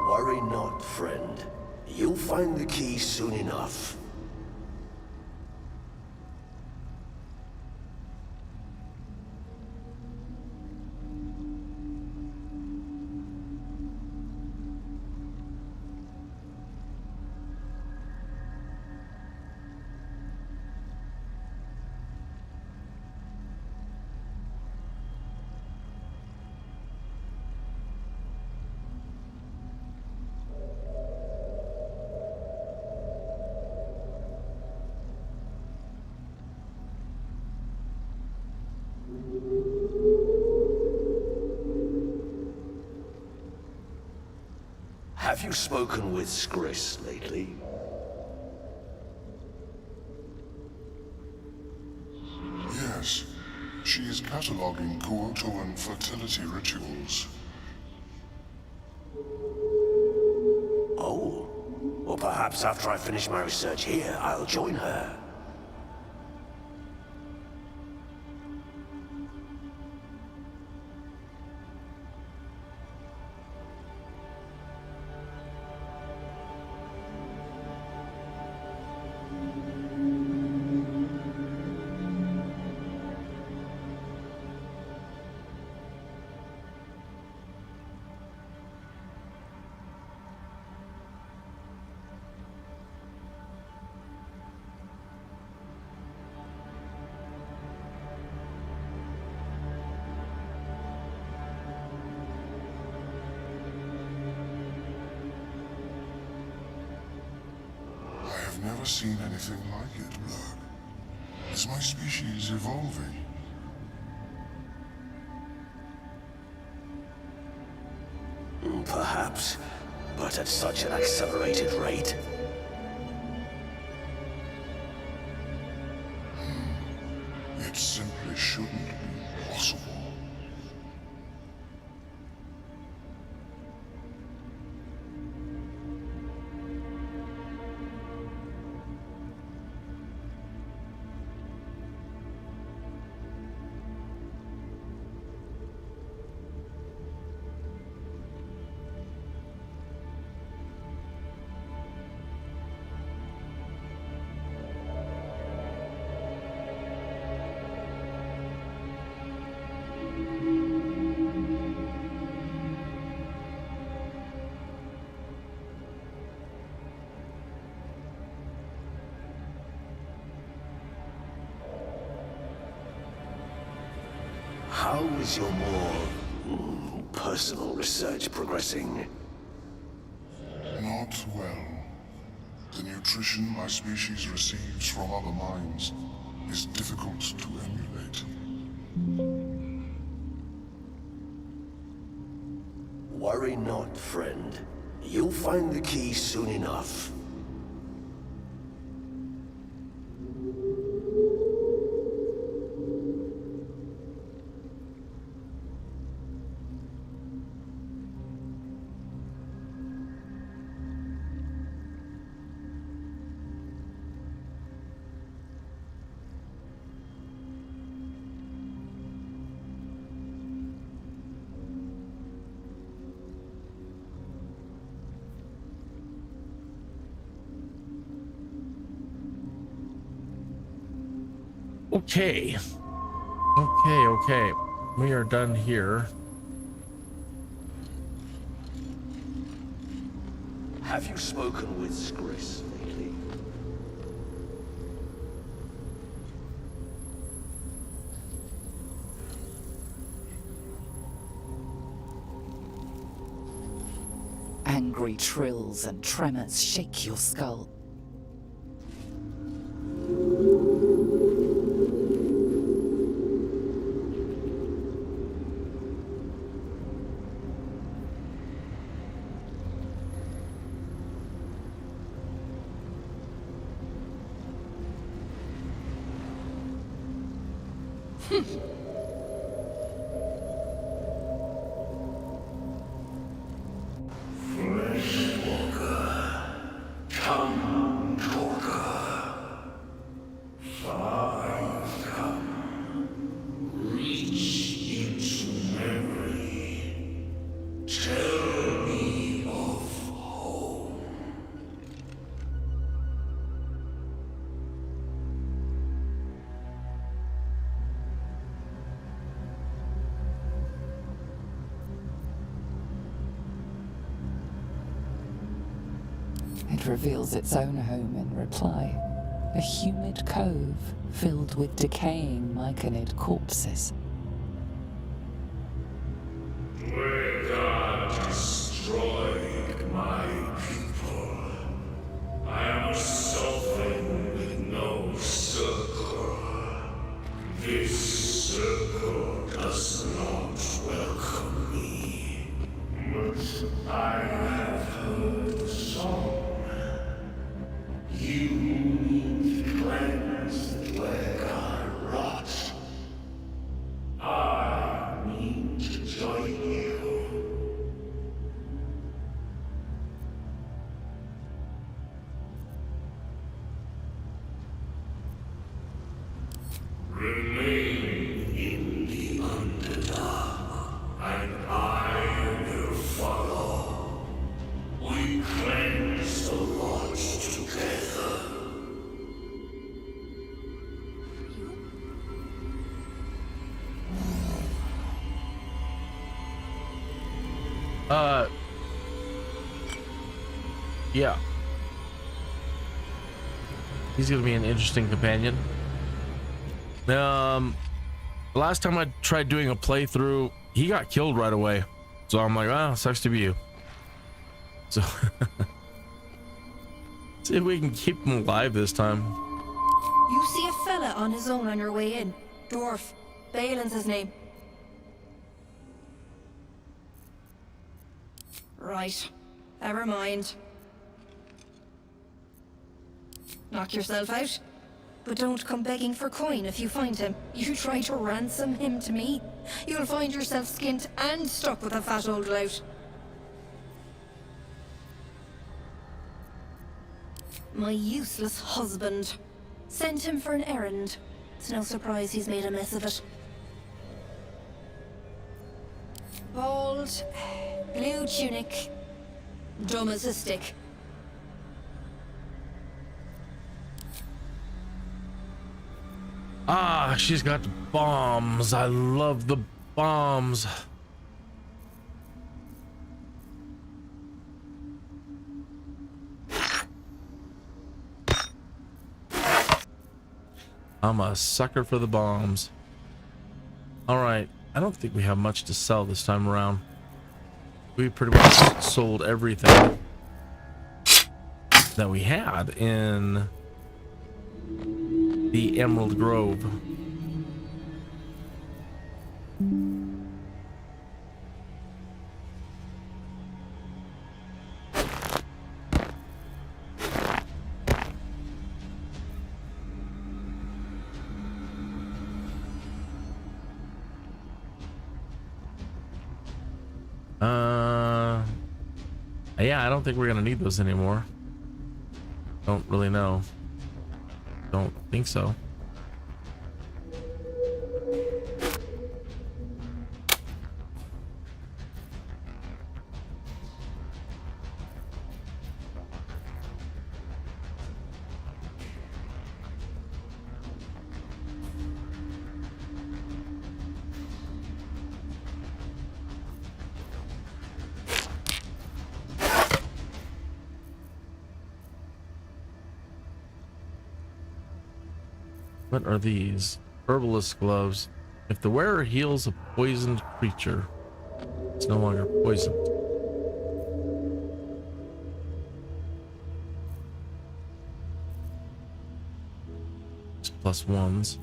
Worry not, friend. You'll find the key soon enough. Have you spoken with Skris lately? Yes, she is cataloging Kuotoan fertility rituals. Oh. Well, perhaps after I finish my research here, I'll join her. I have never seen anything like it, Berg. Is my species evolving? Perhaps, but at such an accelerated rate. It simply shouldn't be possible. How is your more personal research progressing? Not well. The nutrition my species receives from other minds is difficult to emulate. Worry not, friend. You'll find the key soon enough. Okay. Okay. We are done here. Have you spoken with Skris lately? Angry trills and tremors shake your skull. It reveals its own home in reply. A humid cove filled with decaying MYCONID corpses. Where God destroyed my people, I am a sovereign with no circle. This circle does not welcome me, but I have heard the song. You need cleansed where God rots. I need to join you. Remain in the Underdark, and I will follow. We cleanse the lots together. Yeah. He's gonna be an interesting companion. Last time I tried doing a playthrough, he got killed right away. So I'm like, ah, sucks to be you. So see if we can keep him alive this time. You see a fella on his own on your way in. Dwarf. Balin's his name. Right. Never mind. Knock yourself out. But don't come begging for coin if you find him. You try to ransom him to me, you'll find yourself skint and stuck with a fat old lout. My useless husband. Sent him for an errand. It's no surprise he's made a mess of it. Bald, blue tunic, dumb as a stick. Ah, she's got bombs. I love the bombs. I'm a sucker for the bombs. All right, I don't think we have much to sell this time around. We pretty much sold everything that we had in the Emerald Grove. Yeah, I don't think we're gonna need those anymore. Don't really know. Don't think so. What are these? Herbalist gloves. If the wearer heals a poisoned creature, it's no longer poisoned. It's +1s.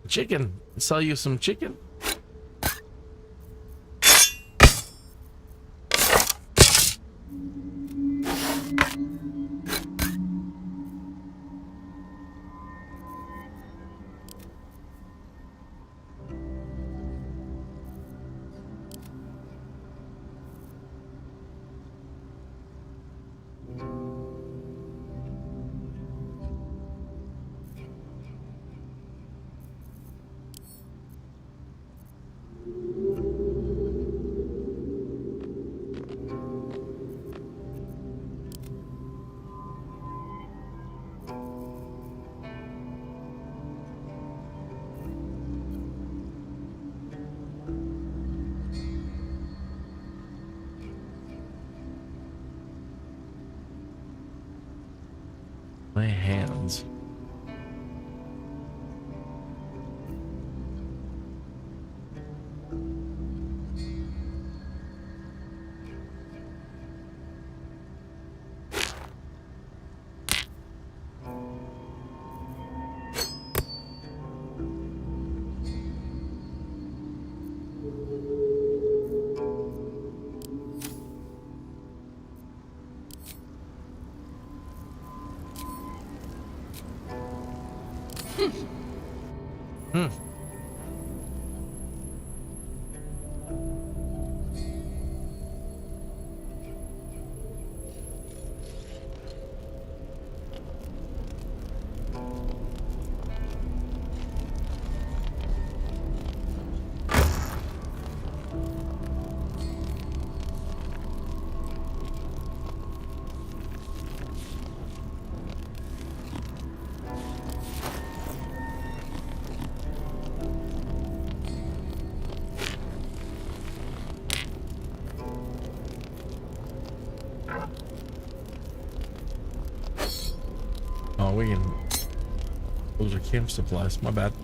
Chicken. Sell you some chicken. My hands. Oh, we can Those are camp supplies. My bad.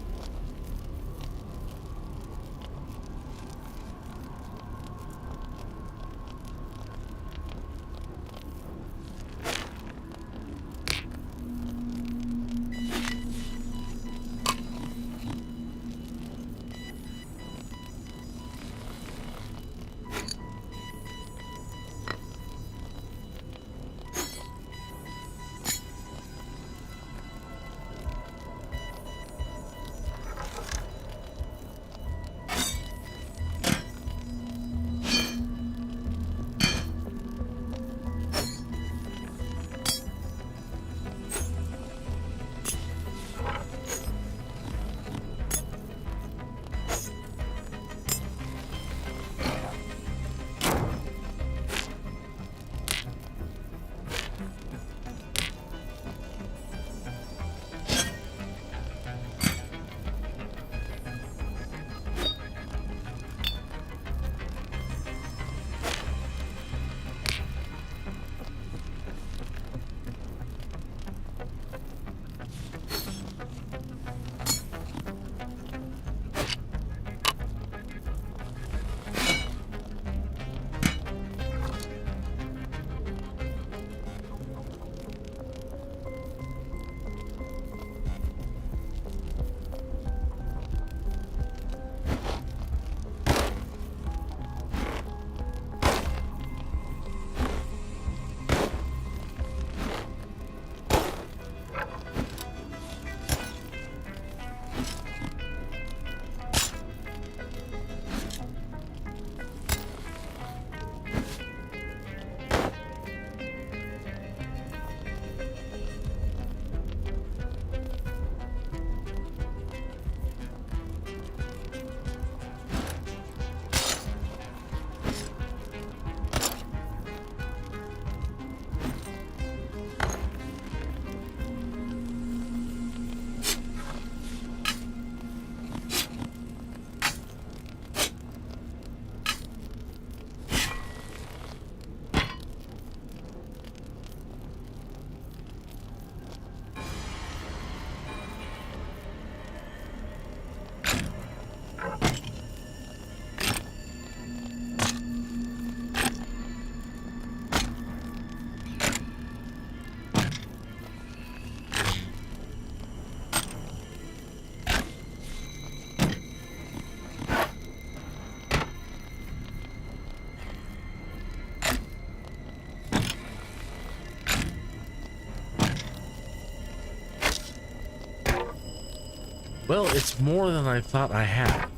Well, it's more than I thought I had.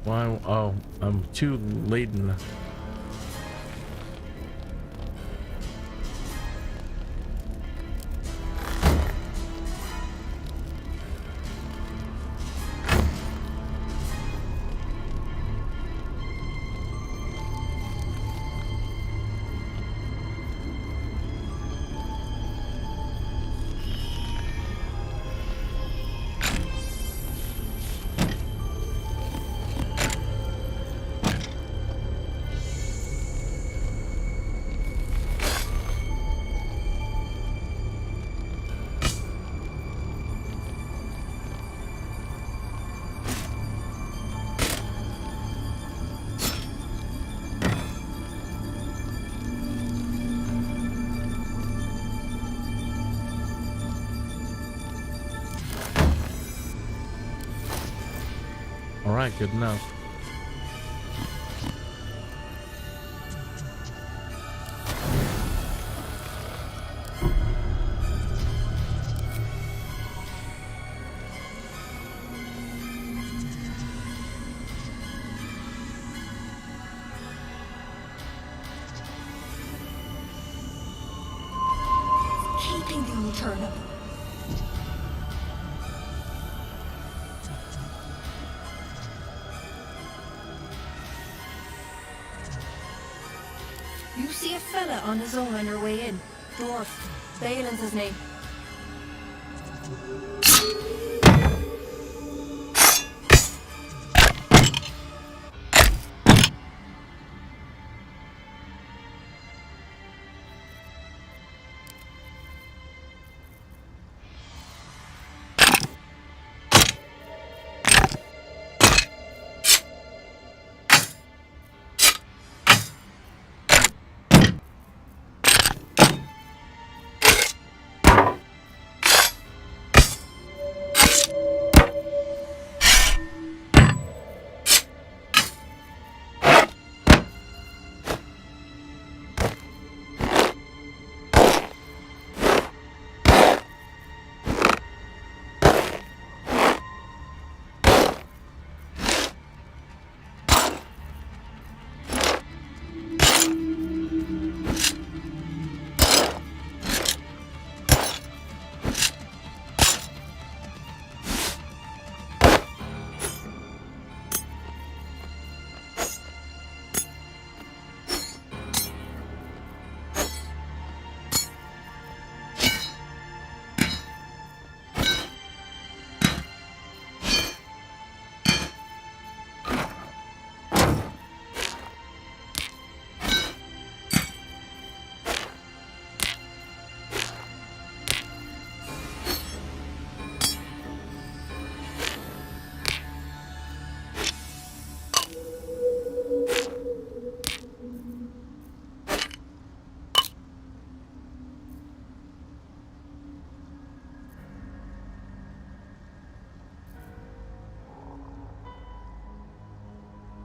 Why? Oh, I'm too laden. All right, good enough. Keeping the eternal. You see a fella on his own on your way in. Dwarf. Balin's his name.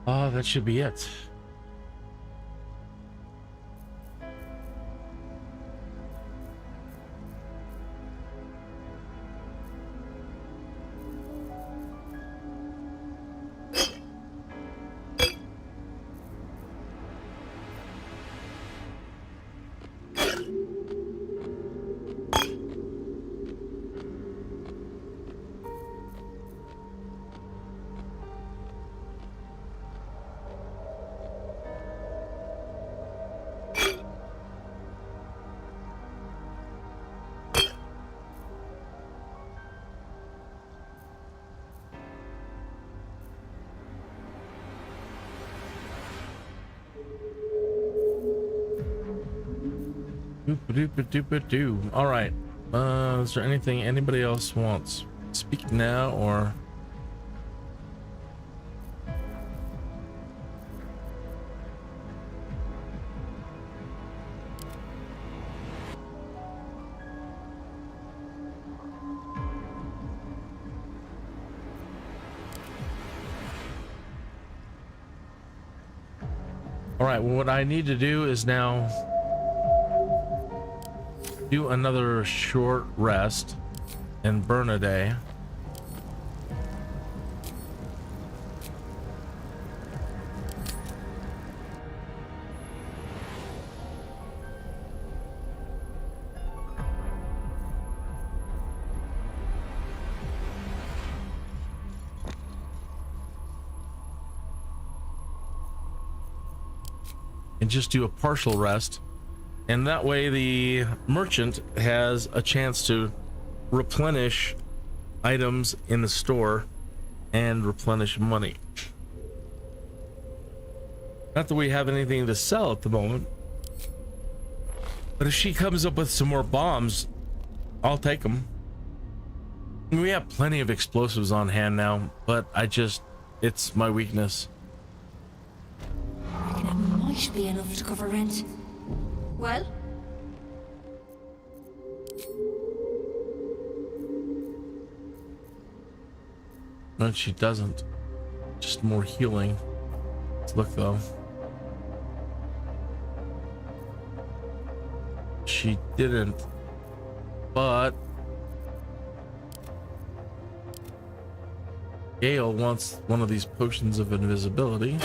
Oh, that should be it. Doop-a-doop-a-doop-a-doo. All right. Is there anything anybody else wants? Speak now or? All right. Well, what I need to do is now do another short rest and burn a day. And just do a partial rest. And that way the merchant has a chance to replenish items in the store and replenish money. Not that we have anything to sell at the moment, but if she comes up with some more bombs, I'll take them. We have plenty of explosives on hand now, but it's my weakness. I reckon it might be enough to cover rent. Well? No, she doesn't. Just more healing. Let's look though. She didn't, but Gale wants one of these potions of invisibility.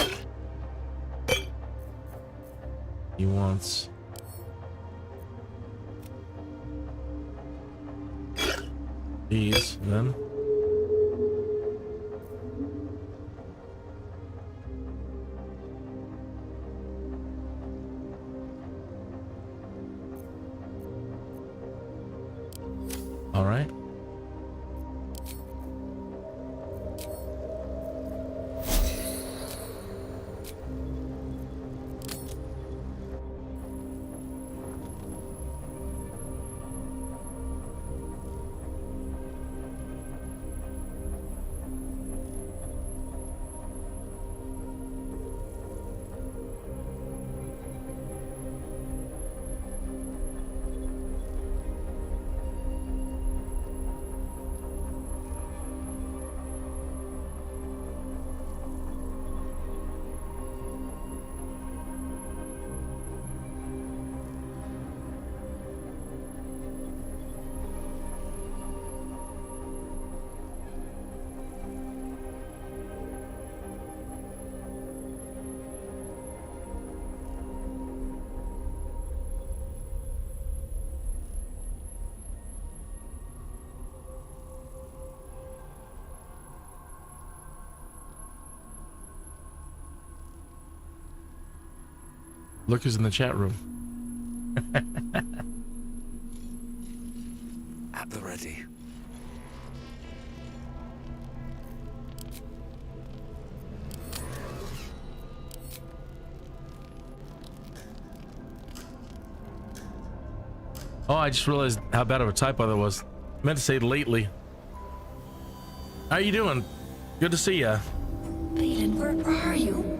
He wants these, then. All right. Look who's in the chat room. At the ready. Oh, I just realized how bad of a typo that was. I meant to say lately. How you doing? Good to see ya. Leland, where are you?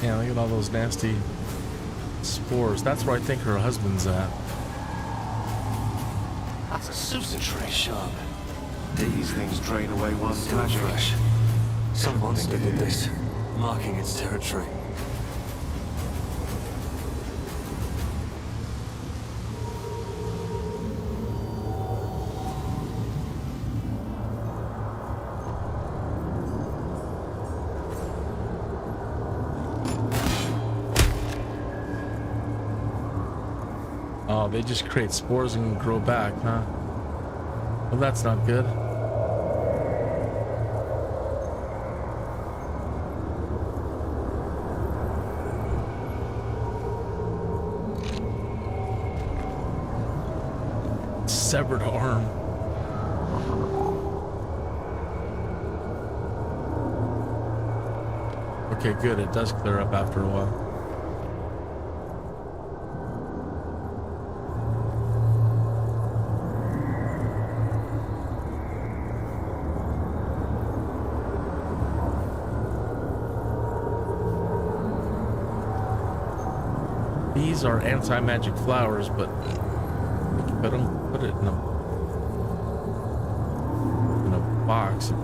Yeah, look at all those nasty spores. That's where I think her husband's at. That's a Susan tray sharp. These things drain away one's magic. Fresh. Some monster did this, marking its territory. Oh, they just create spores and grow back, huh? Well, that's not good. Severed arm. Okay, good. It does clear up after a while. These are anti-magic flowers, but if I don't put it in a box, it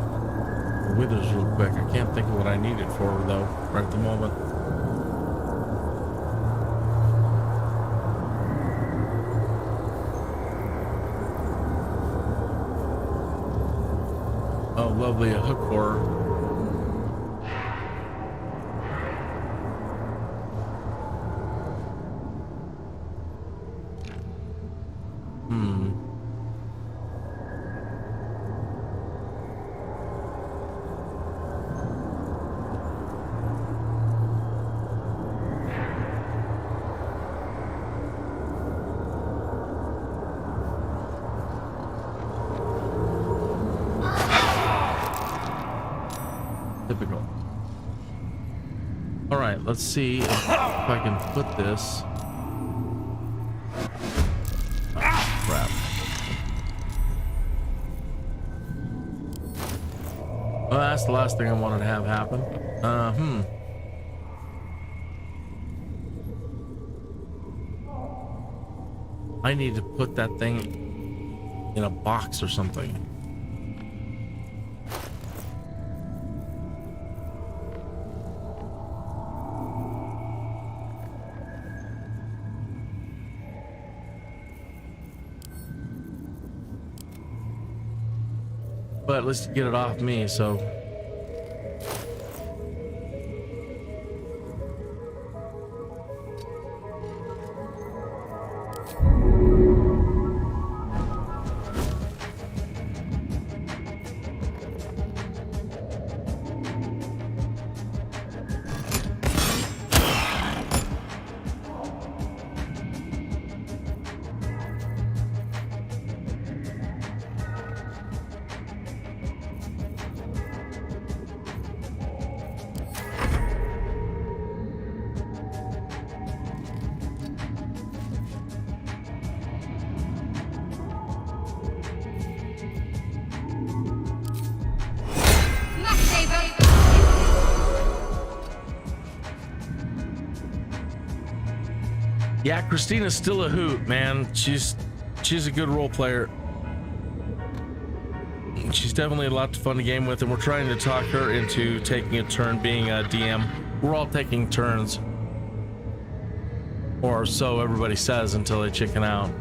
withers real quick. I can't think of what I need it for, though, right at the moment. Oh, lovely, a hook for typical. All right, let's see if I can put this. Oh, crap. Well, that's the last thing I wanted to have happen. I need to put that thing in a box or something. But at least get it off me, so. Yeah, Christina's still a hoot, man. She's a good role player. She's definitely a lot of fun to game with, and we're trying to talk her into taking a turn being a DM. We're all taking turns, or so everybody says, until they chicken out.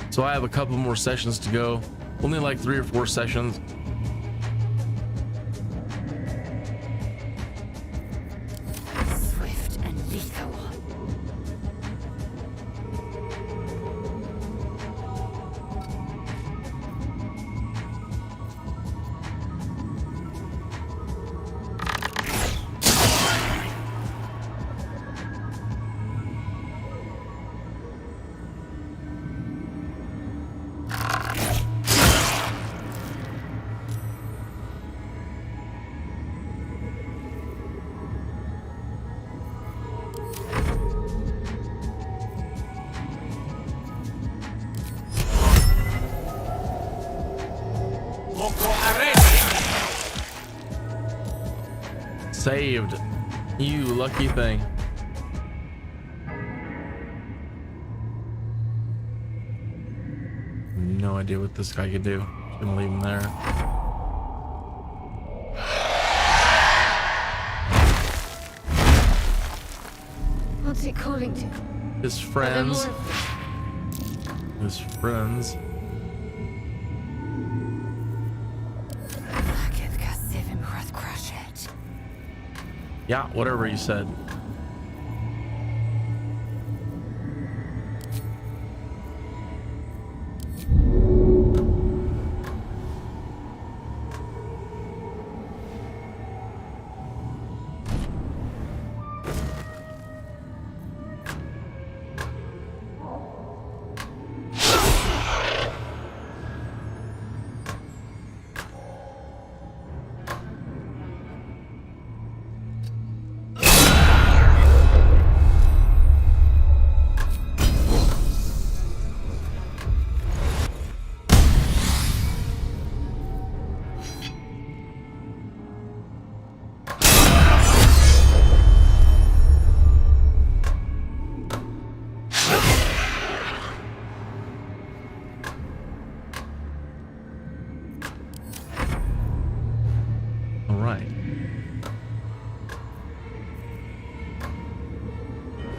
So I have a couple more sessions to go. Only like 3 or 4 sessions. Swift and lethal. Saved. You lucky thing. No idea what this guy could do. Just gonna leave him there. What's it calling to? His friends. His friends. Yeah, whatever you said.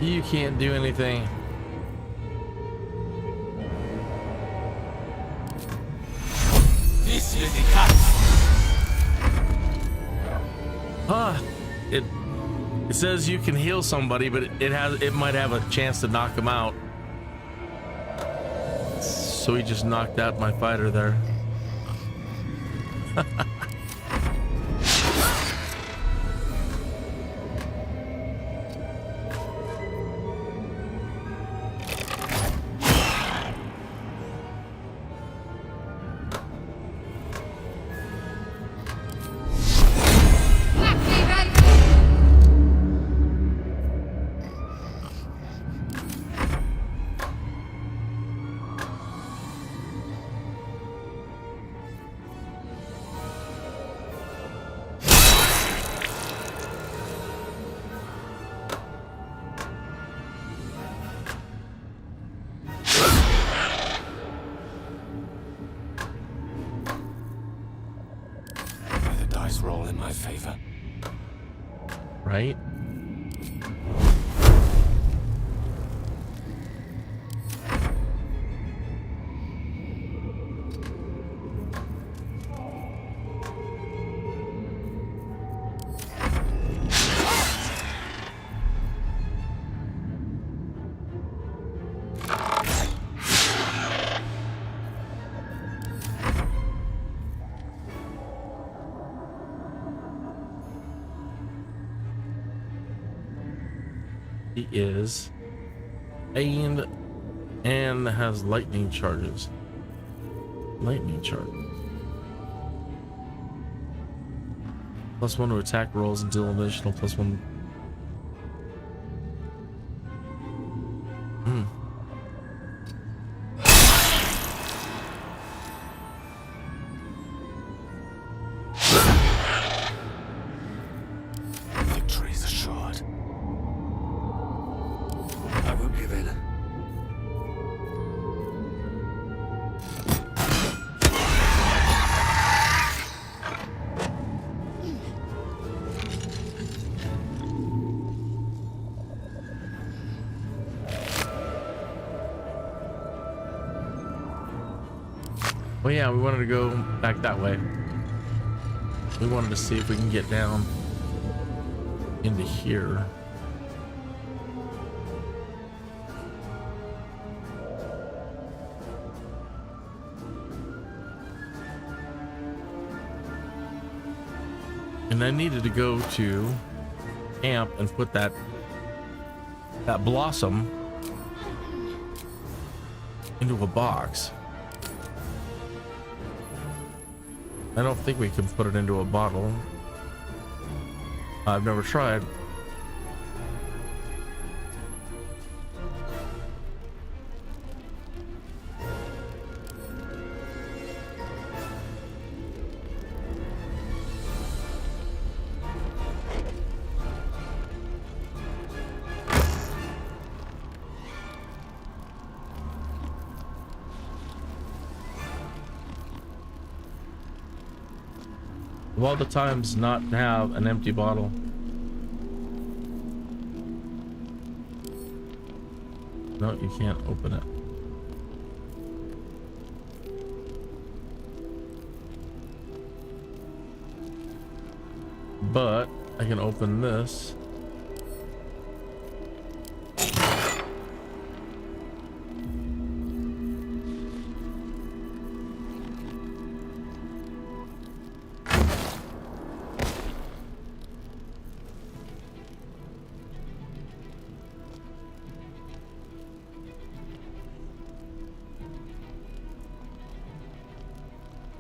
You can't do anything. This is the cut. Huh. It says you can heal somebody, but it might have a chance to knock him out. So he just knocked out my fighter there. Roll in my favor. Right? He is aimed and has lightning charges. Lightning charge. +1 to attack rolls and deal additional +1. Victory is assured. I won't give in. Well, yeah, we wanted to go back that way. We wanted to see if we can get down into here. And I needed to go to camp and put that blossom into a box. I don't think we can put it into a bottle. I've never tried. Of all the times not to have an empty bottle. No, you can't open it. But I can open this.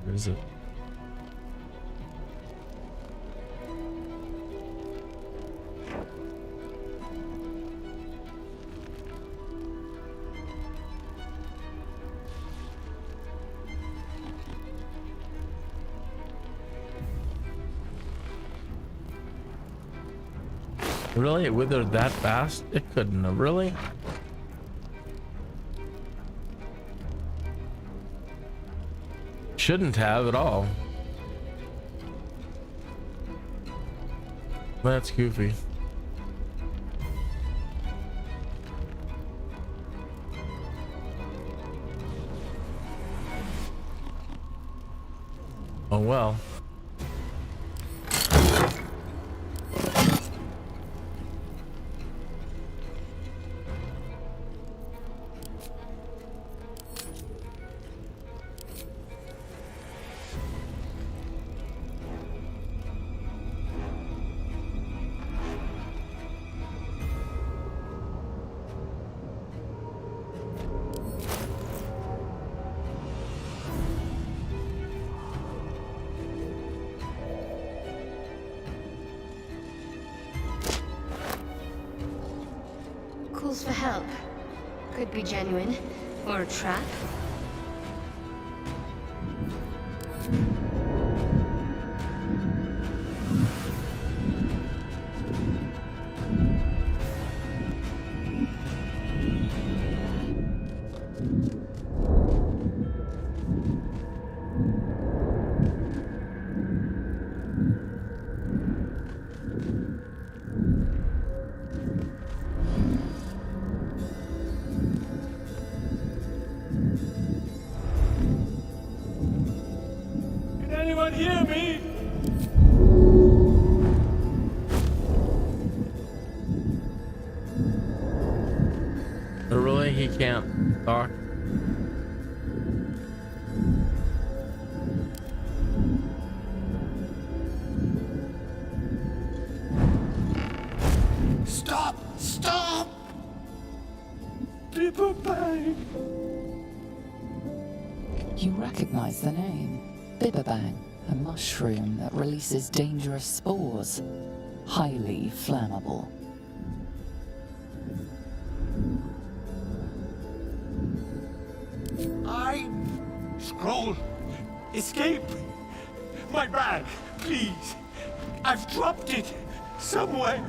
Where is it? Really? It withered that fast? It couldn't have, really? Shouldn't have at all. That's goofy. Oh well. Calls for help. Could be genuine, or a trap. He can't talk. Stop! Stop! recognize the name. Bibberbang, a mushroom that releases dangerous spores. Highly flammable. Scroll! Escape! My bag, please! I've dropped it somewhere!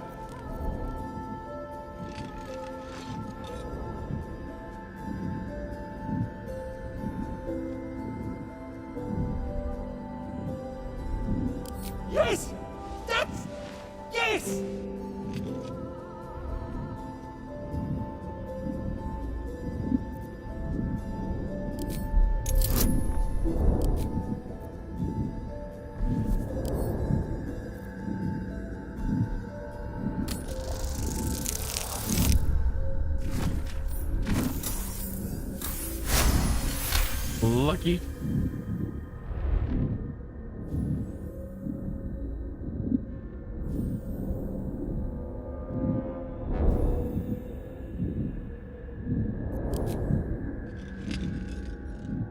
Yes! That's... yes! Lucky.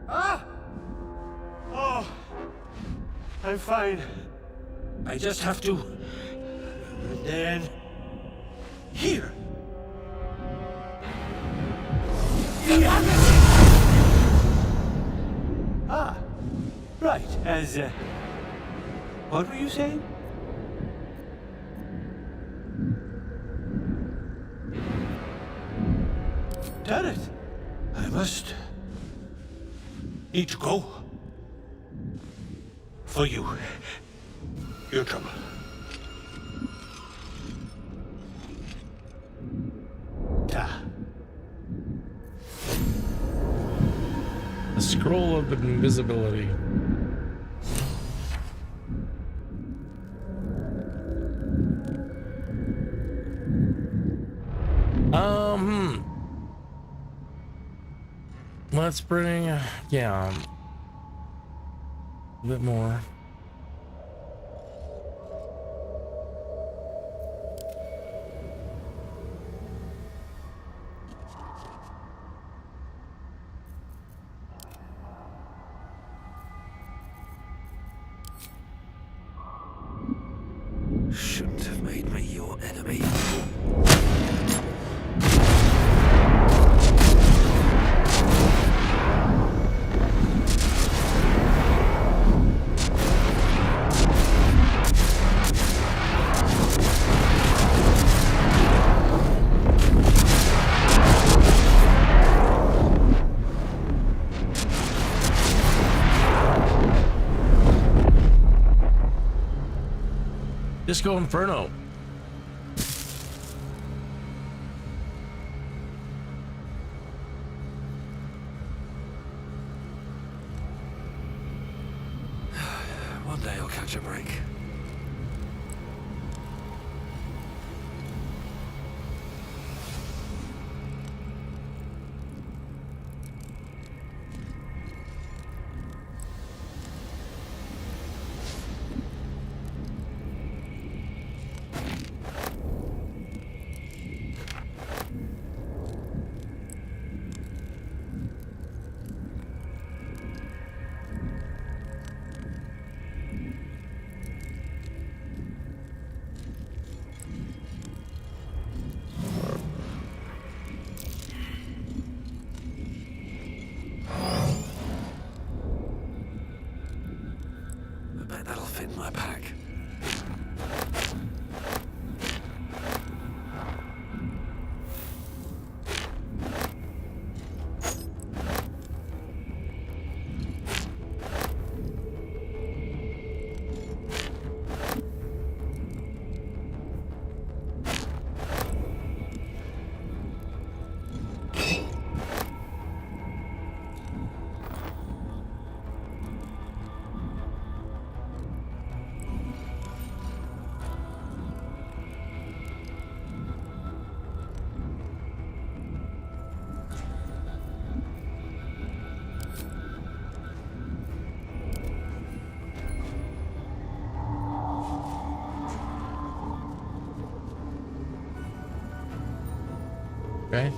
Ah! Oh, I'm fine. I just have to... and then... here! Ah, right, as... what were you saying? Damn it! I must... need to go. For you. Your trouble. Ta. The scroll of invisibility. Let's bring, yeah, a bit more. Shouldn't have made me your enemy. Disco Inferno. One day I'll catch a break. I bet that'll fit in my pack. Okay.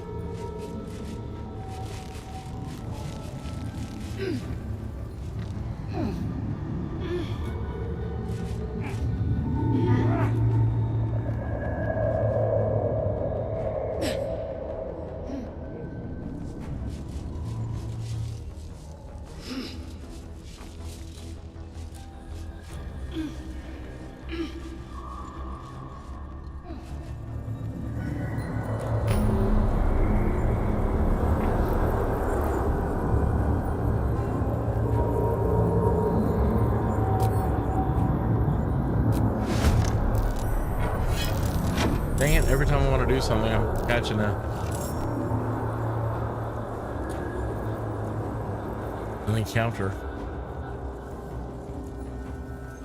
man, every time I want to do something, I'm catching an encounter.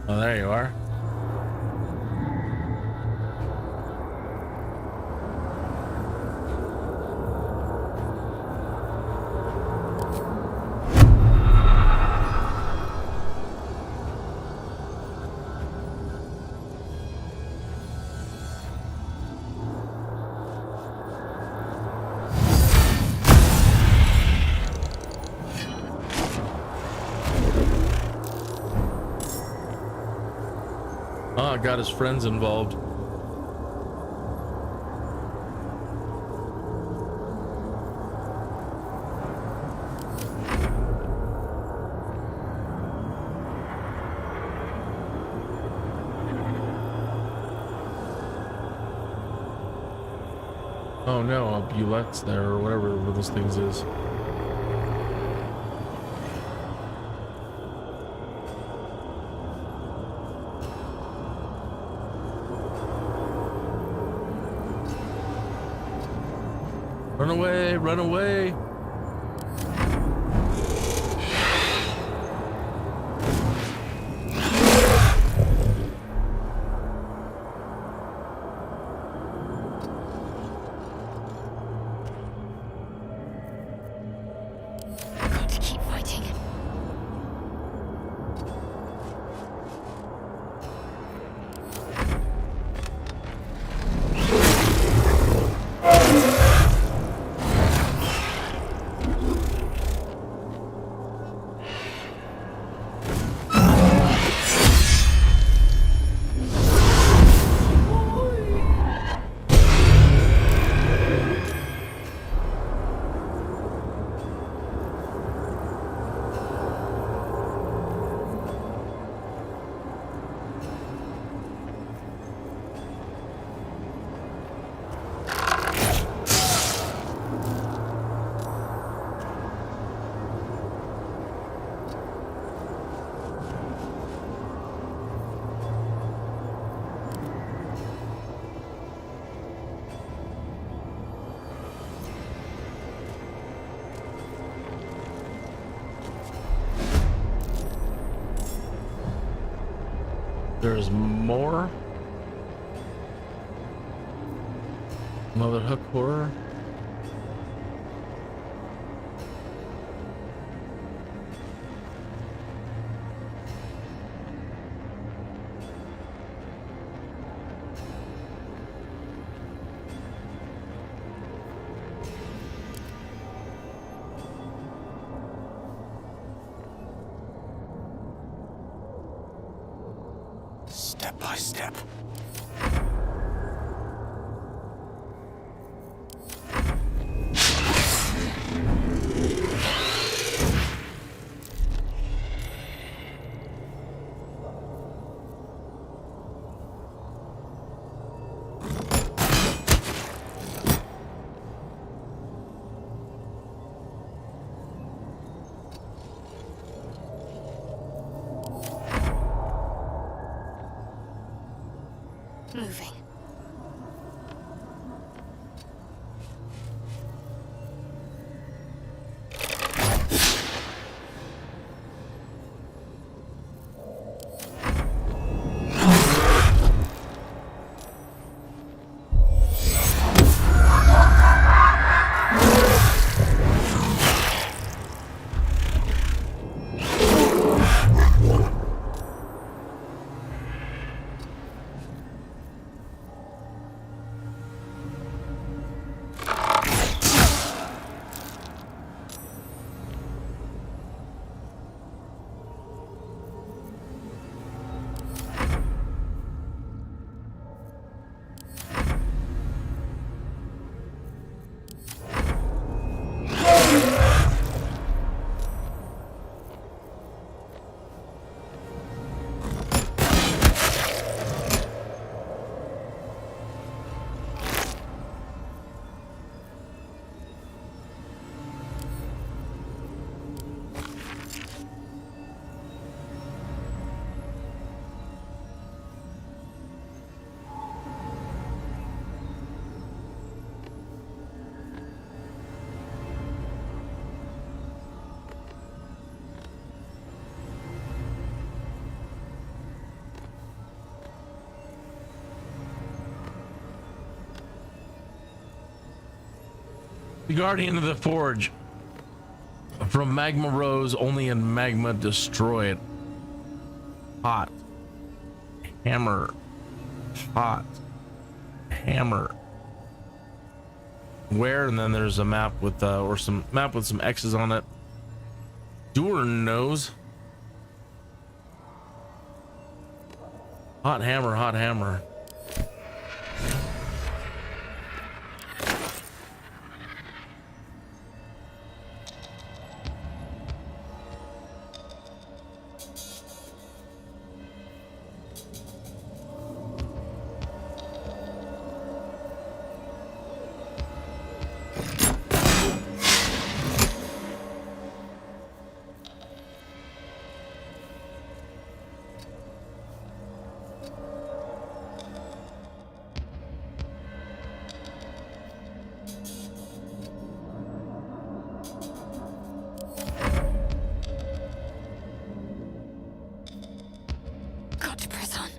Oh, there you are. Oh, got his friends involved. Oh no, a Bulette's there, or whatever those things is. Run away, run away. Got to keep fighting. There's more. Mother Hook horror. Step by step. Moving. The Guardian of the Forge. From magma rose, only in magma destroyed. Hot. Hammer. Hot. Hammer. Where? And then there's a map with or some map with some X's on it. Doer knows. Hot hammer, hot hammer. Got to press on.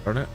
Darn it.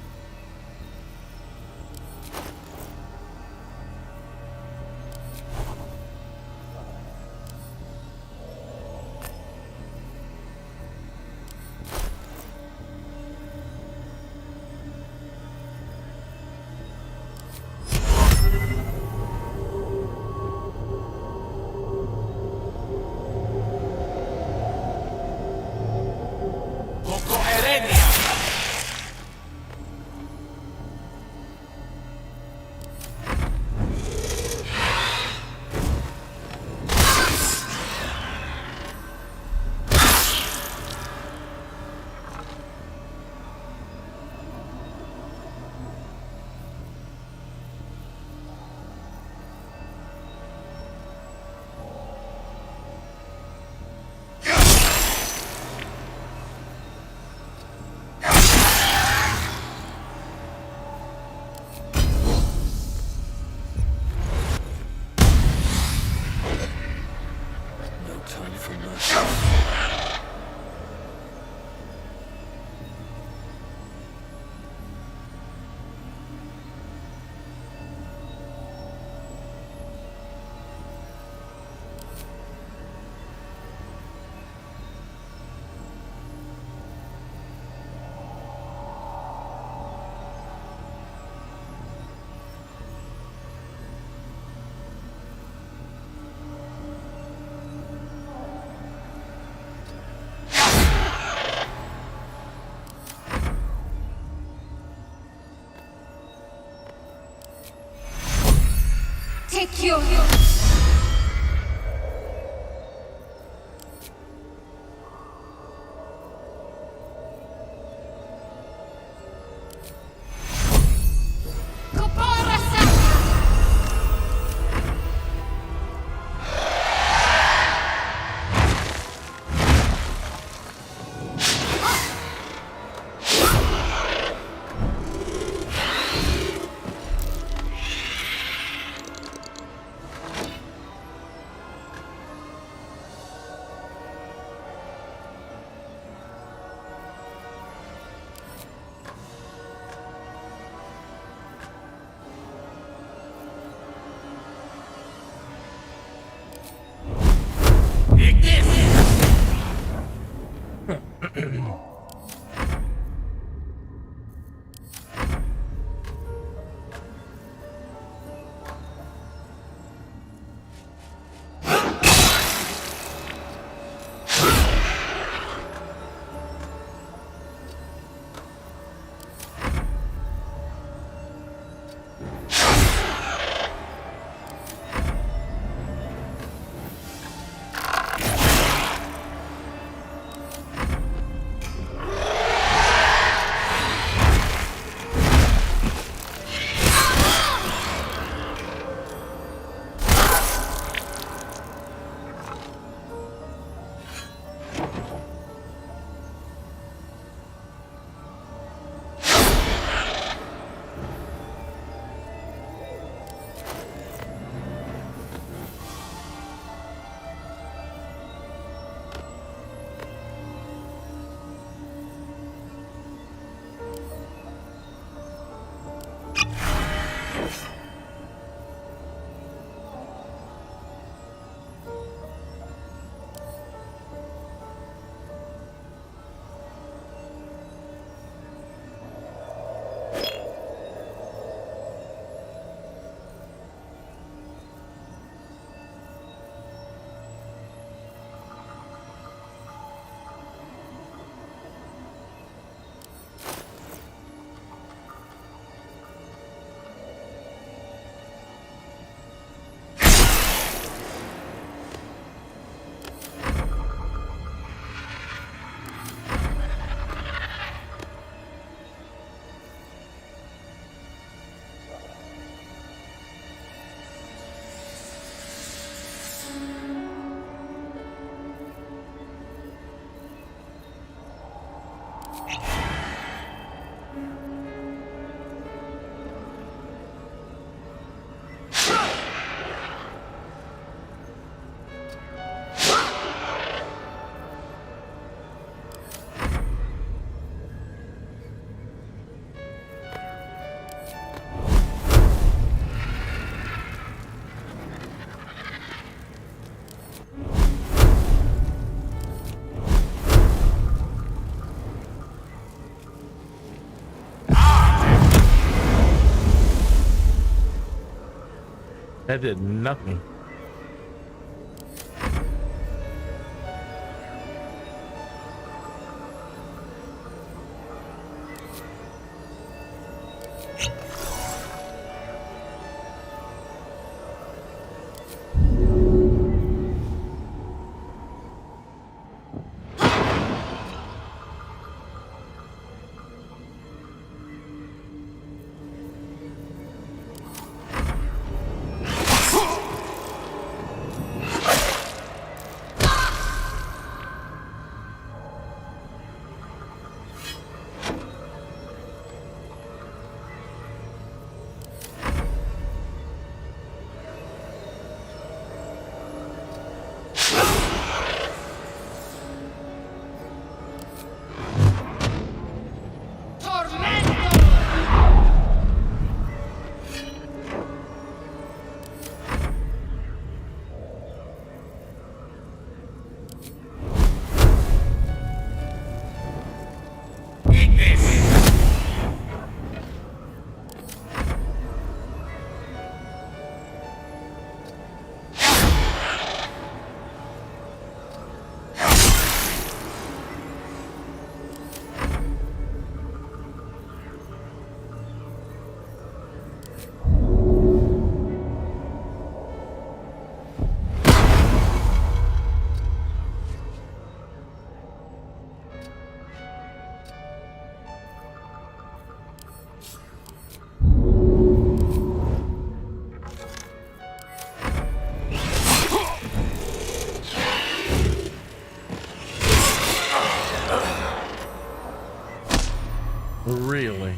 Take you. That did nothing. Really?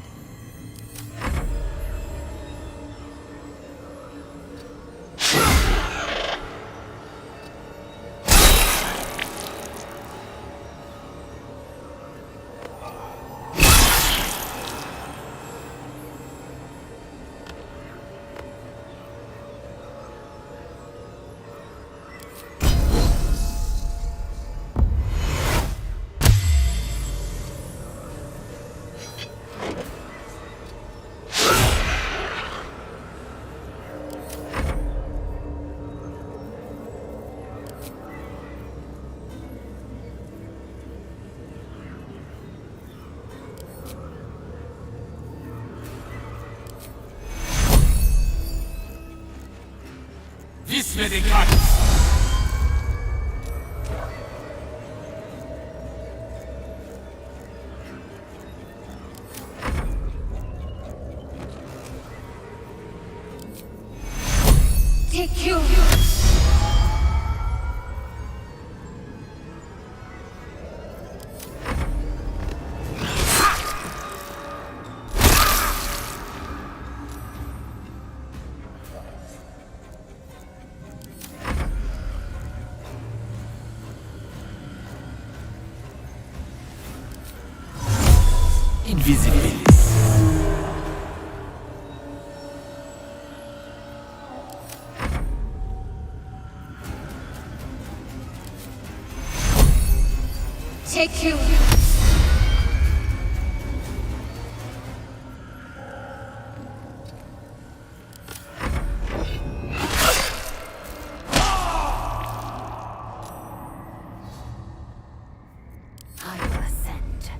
Take you. I will ascend.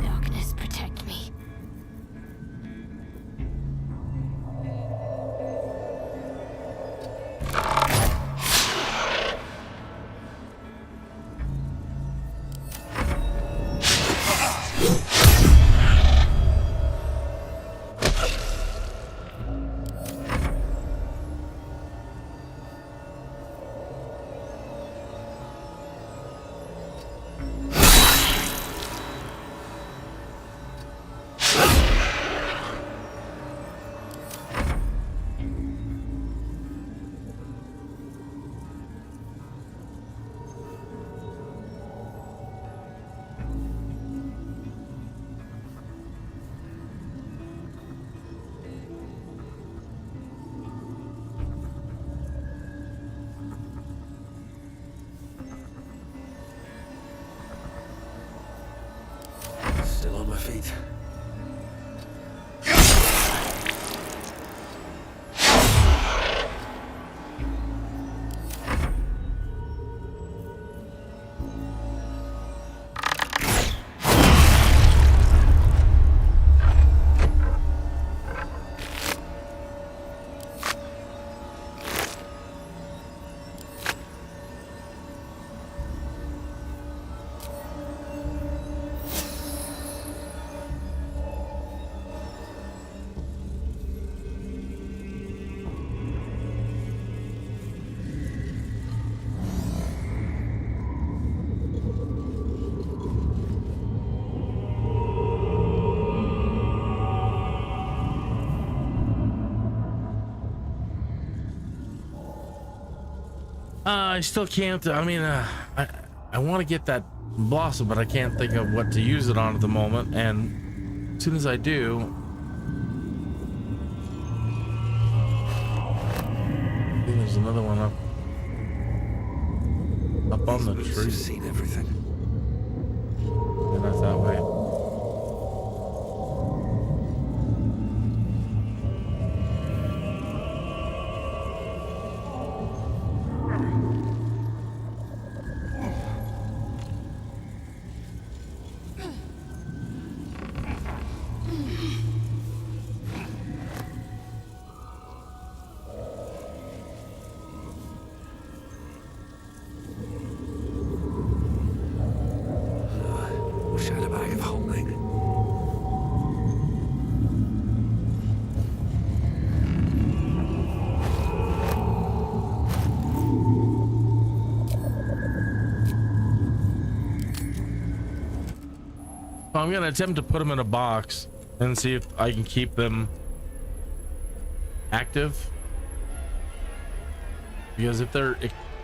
Darkness, protect me. feet. I still can't. I mean, I want to get that blossom, but I can't think of what to use it on at the moment. And as soon as I do, I think there's another one up on the tree. I've seen everything. Yeah, not that way. Wish I had a bag of holding. I'm gonna attempt to put them in a box and see if I can keep them active. Because if they're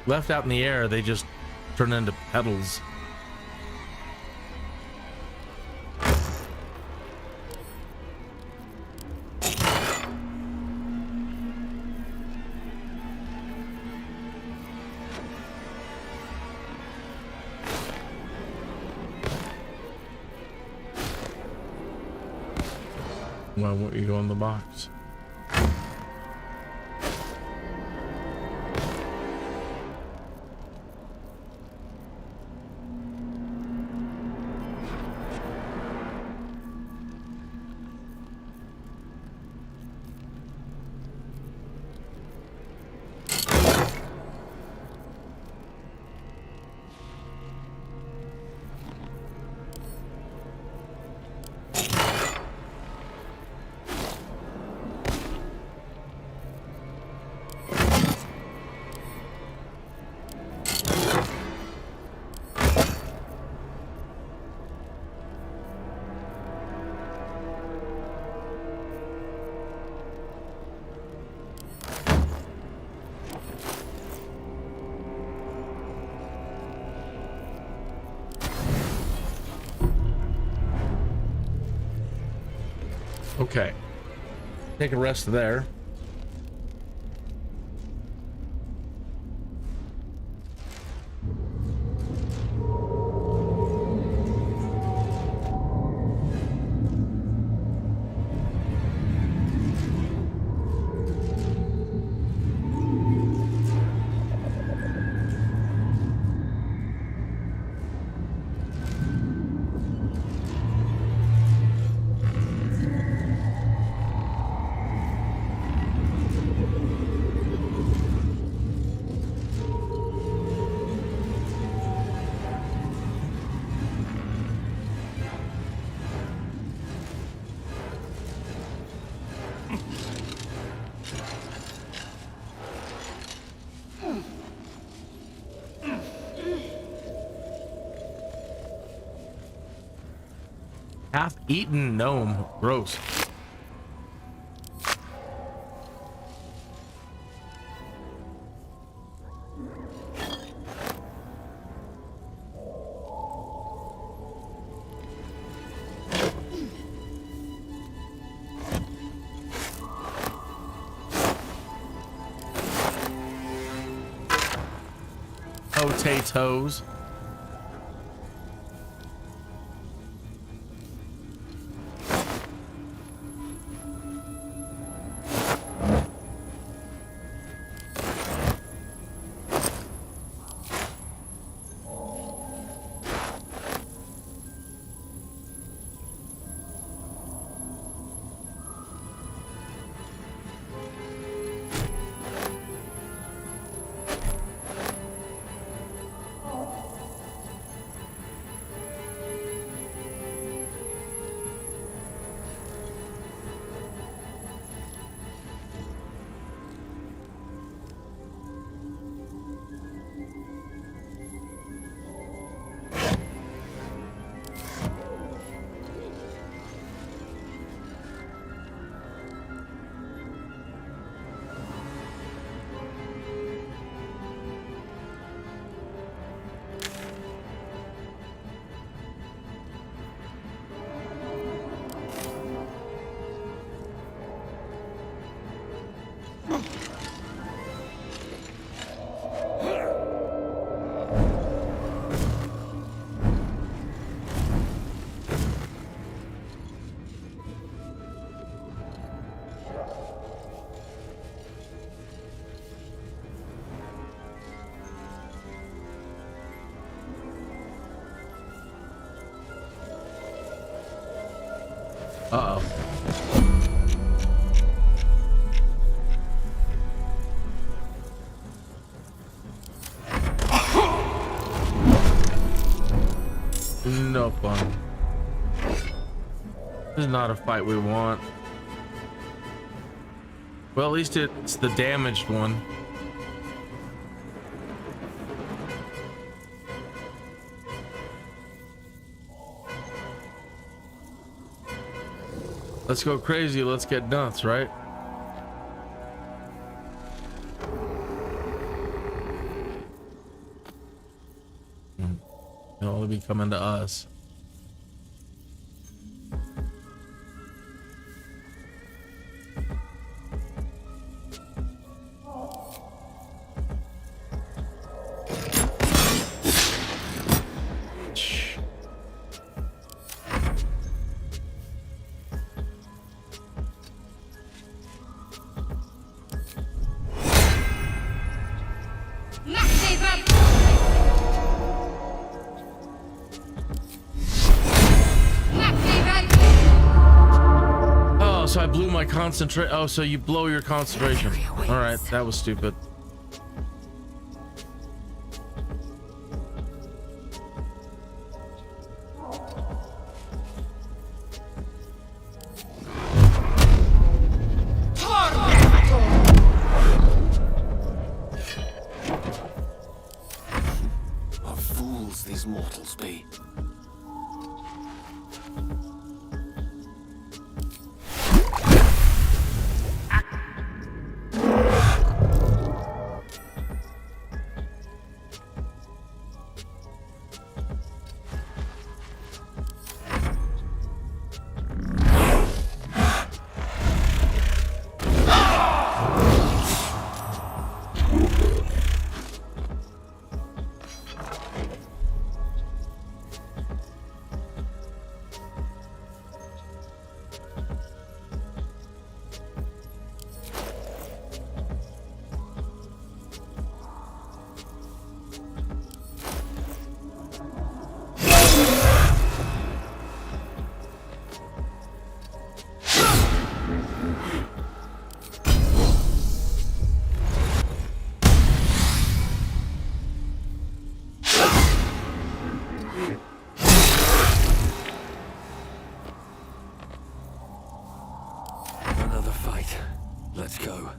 left out in the air, they just turn into petals. Why won't you go in the box? Okay. Take a rest there. Half-eaten gnome. Gross. Potatoes. Uh-oh. No fun. This is not a fight we want. Well, at least it's the damaged one. Let's go crazy, let's get nuts, right? They'll only be coming to us. So I blew my concentrate. Oh, so you blow your concentration. All right, that was stupid. What fools these mortals be. Another fight. Let's go.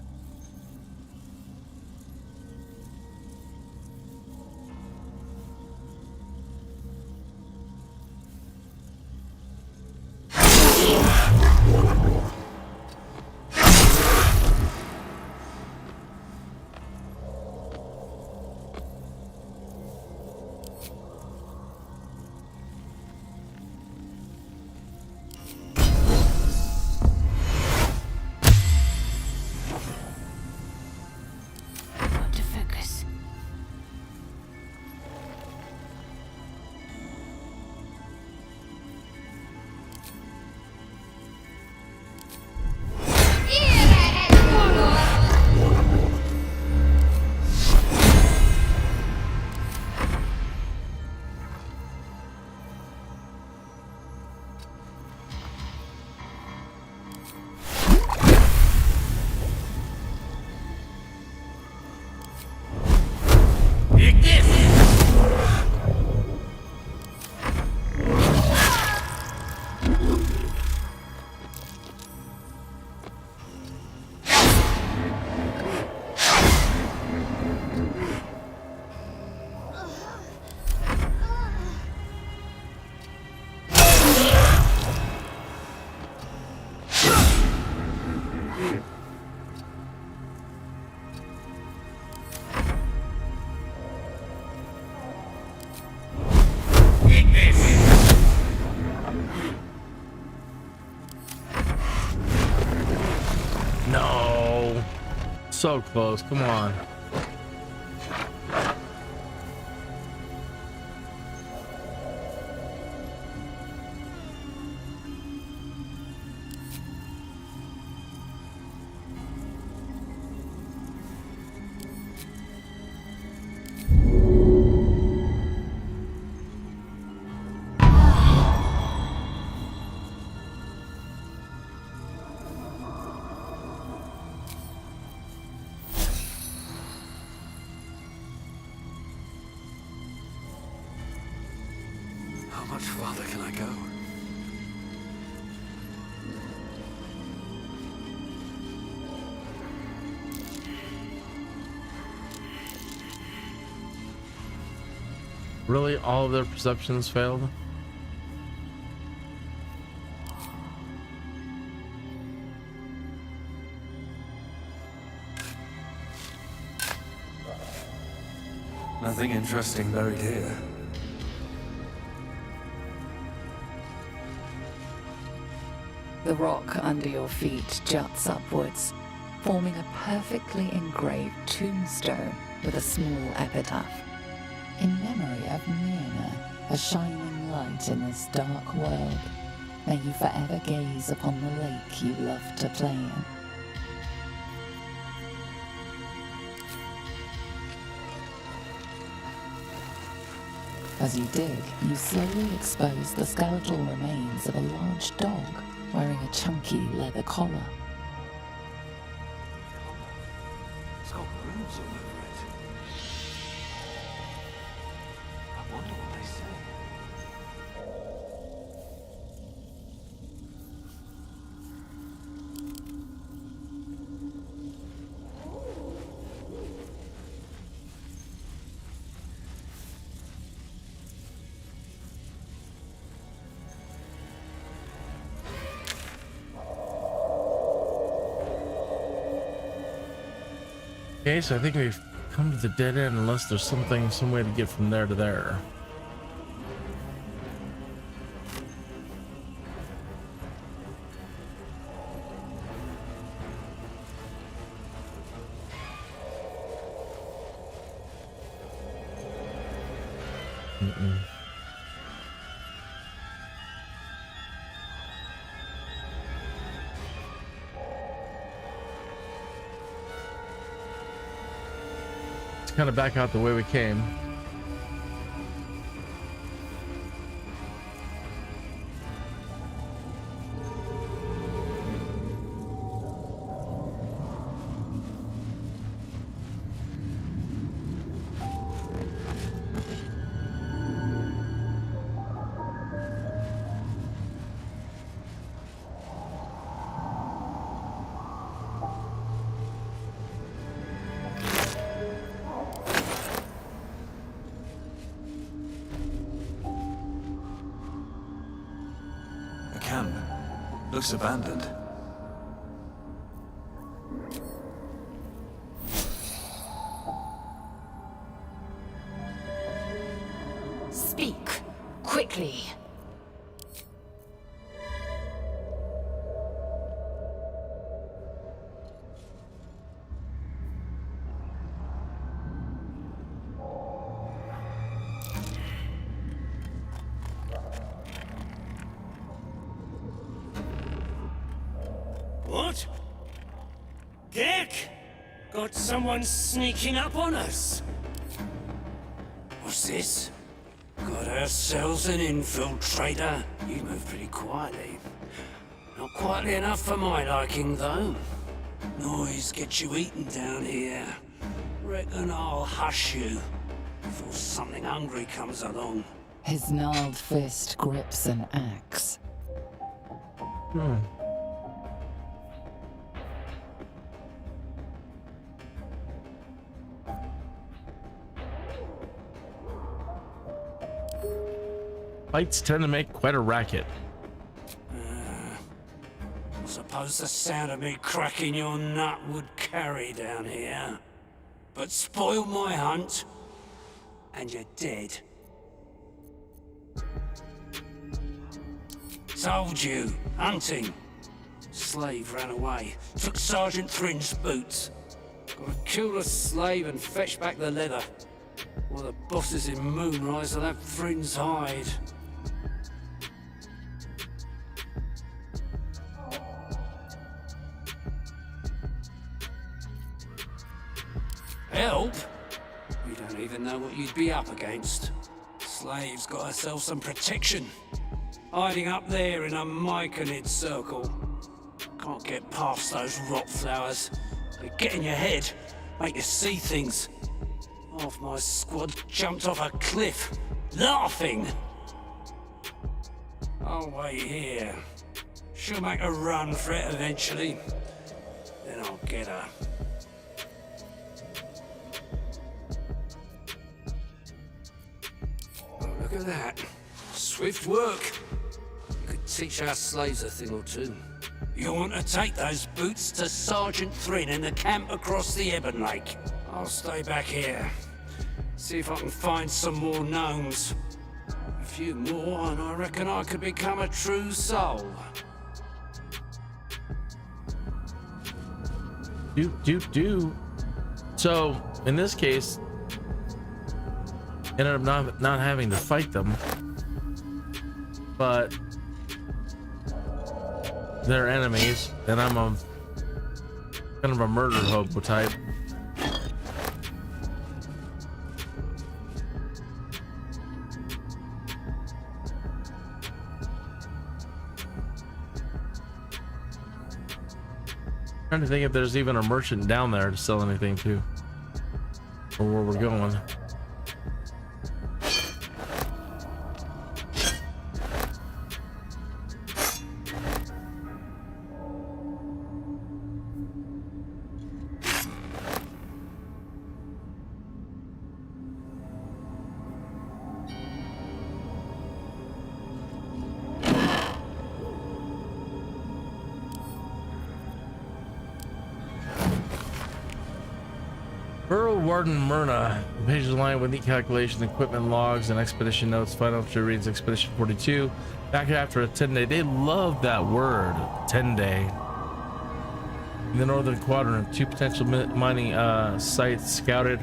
No. So close. Come on. much farther can I go? Really, all of their perceptions failed? Nothing interesting buried here. The rock under your feet juts upwards, forming a perfectly engraved tombstone with a small epitaph. In memory of Myrna, a shining light in this dark world, may you forever gaze upon the lake you love to play in. As you dig, you slowly expose the skeletal remains of a large dog wearing a chunky leather collar. It's got runes all over it. I wonder what they say. Okay, so I think we've come to the dead end unless there's some way to get from there to there. Kind of back out the way we came. Looks abandoned. Speak quickly. What? Dick! Got someone sneaking up on us? What's this? Got ourselves an infiltrator. You move pretty quietly. Not quietly enough for my liking, though. Noise gets you eaten down here. Reckon I'll hush you before something hungry comes along. His gnarled fist grips an axe. Fights tend to make quite a racket. Suppose the sound of me cracking your nut would carry down here. But spoil my hunt, and you're dead. Told you, hunting. Slave ran away, took Sergeant Thrin's boots. Gotta kill the slave and fetch back the leather. While the bosses in Moonrise will have Thrin's hide. Help? You don't even know what you'd be up against. Slave's got herself some protection. Hiding up there in a MYCONID circle. Can't get past those rot flowers. They get in your head, make you see things. Half my squad jumped off a cliff, laughing. I'll wait here. She'll make a run for it eventually. Then I'll get her. Oh, look at that. Swift work. You could teach our slaves a thing or two. You want to take those boots to Sergeant Thrin in the camp across the Ebon Lake. I'll stay back here. See if I can find some more gnomes. A few more, and I reckon I could become a true soul. Do. So, in this case, ended up not having to fight them, but they're enemies, and I'm a kind of a murder hobo type. Trying to think if there's even a merchant down there to sell anything to, or where we're going. Warden Myrna. The page is lined with neat calculations, equipment logs, and expedition notes. Final entry reads Expedition 42. Back after a 10-day. They love that word, 10-day. In the northern quadrant, 2 potential mining sites scouted.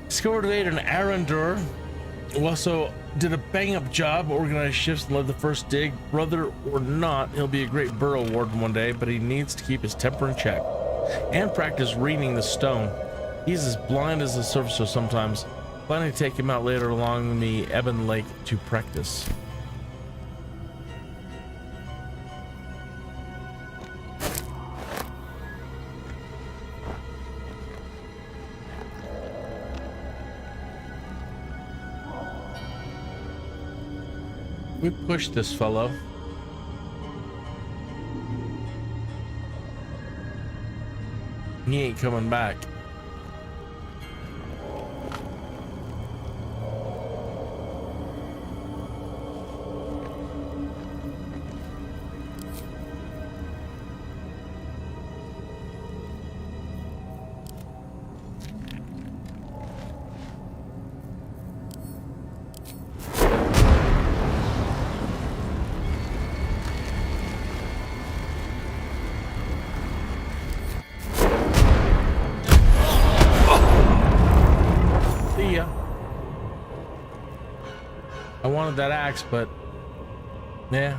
Discovered aid in Arundur. Also did a bang-up job, organized shifts, and led the first dig. Brother or not, he'll be a great burrow warden one day, but he needs to keep his temper in check and practice reading the stone. He's as blind as the surfacer sometimes. Planning to take him out later along the Ebon Lake to practice. We pushed this fellow. He ain't coming back. I wanted that axe, but yeah.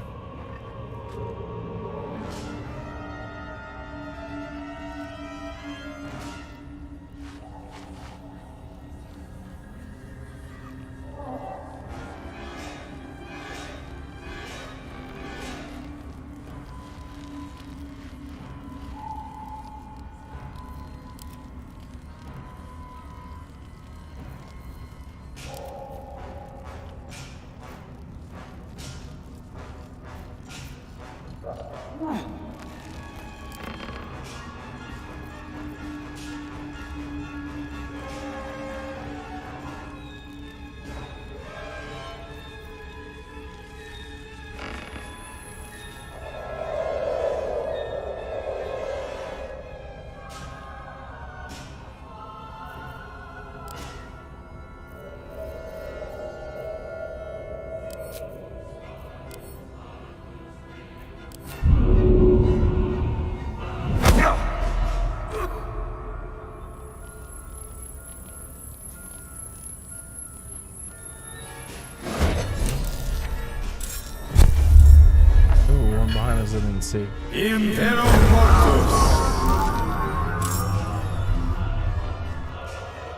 I didn't see.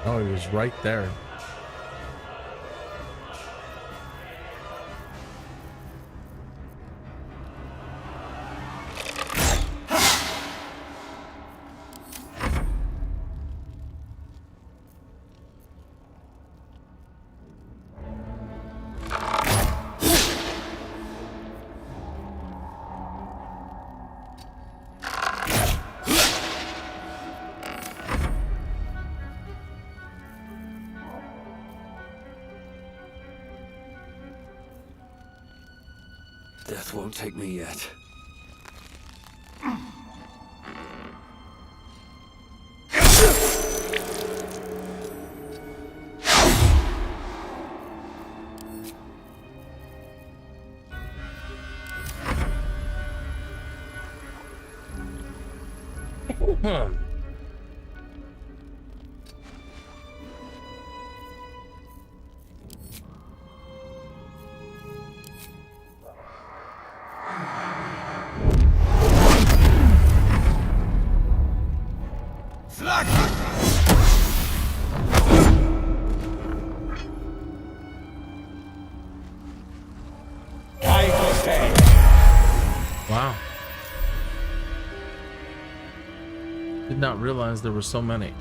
Oh, he was right there. Death won't take me yet. Wow. Did not realize there were so many.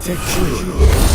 Take two.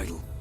idle.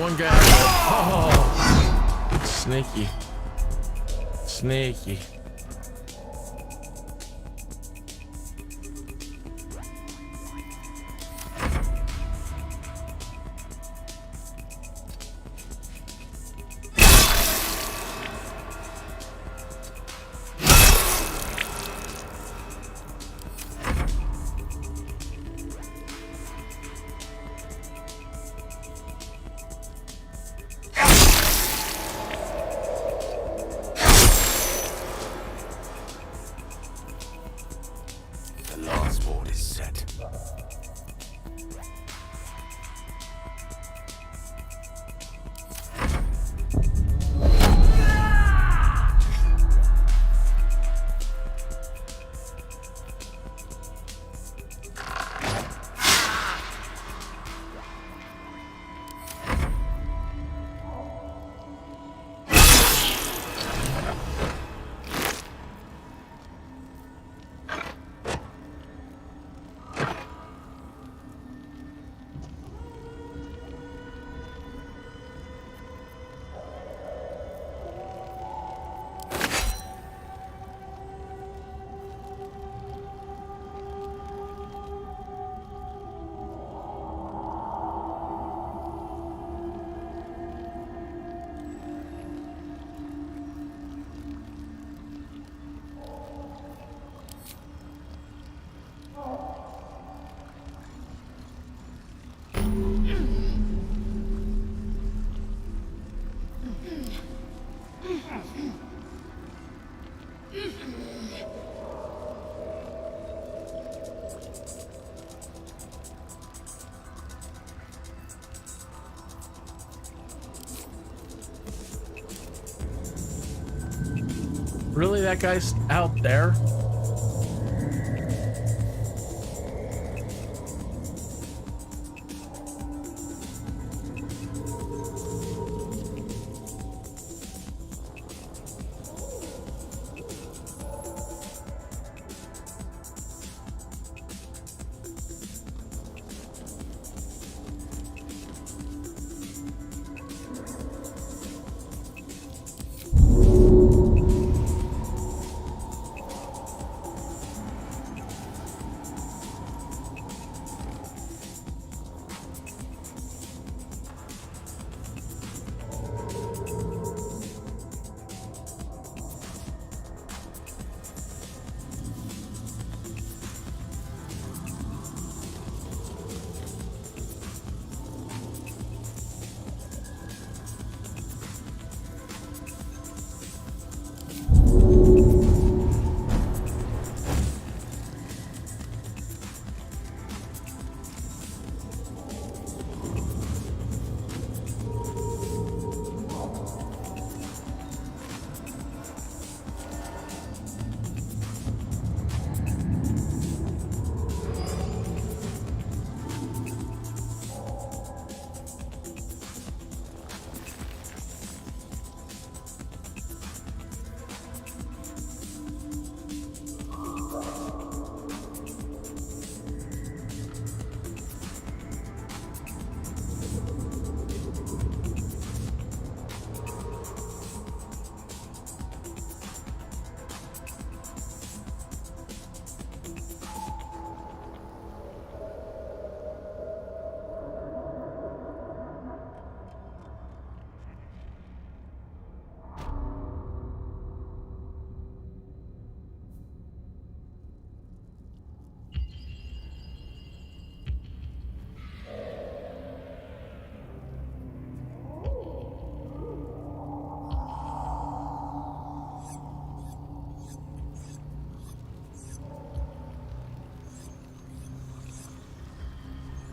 One guy. Oh, sneaky. Sneaky. Really, that guy's out there?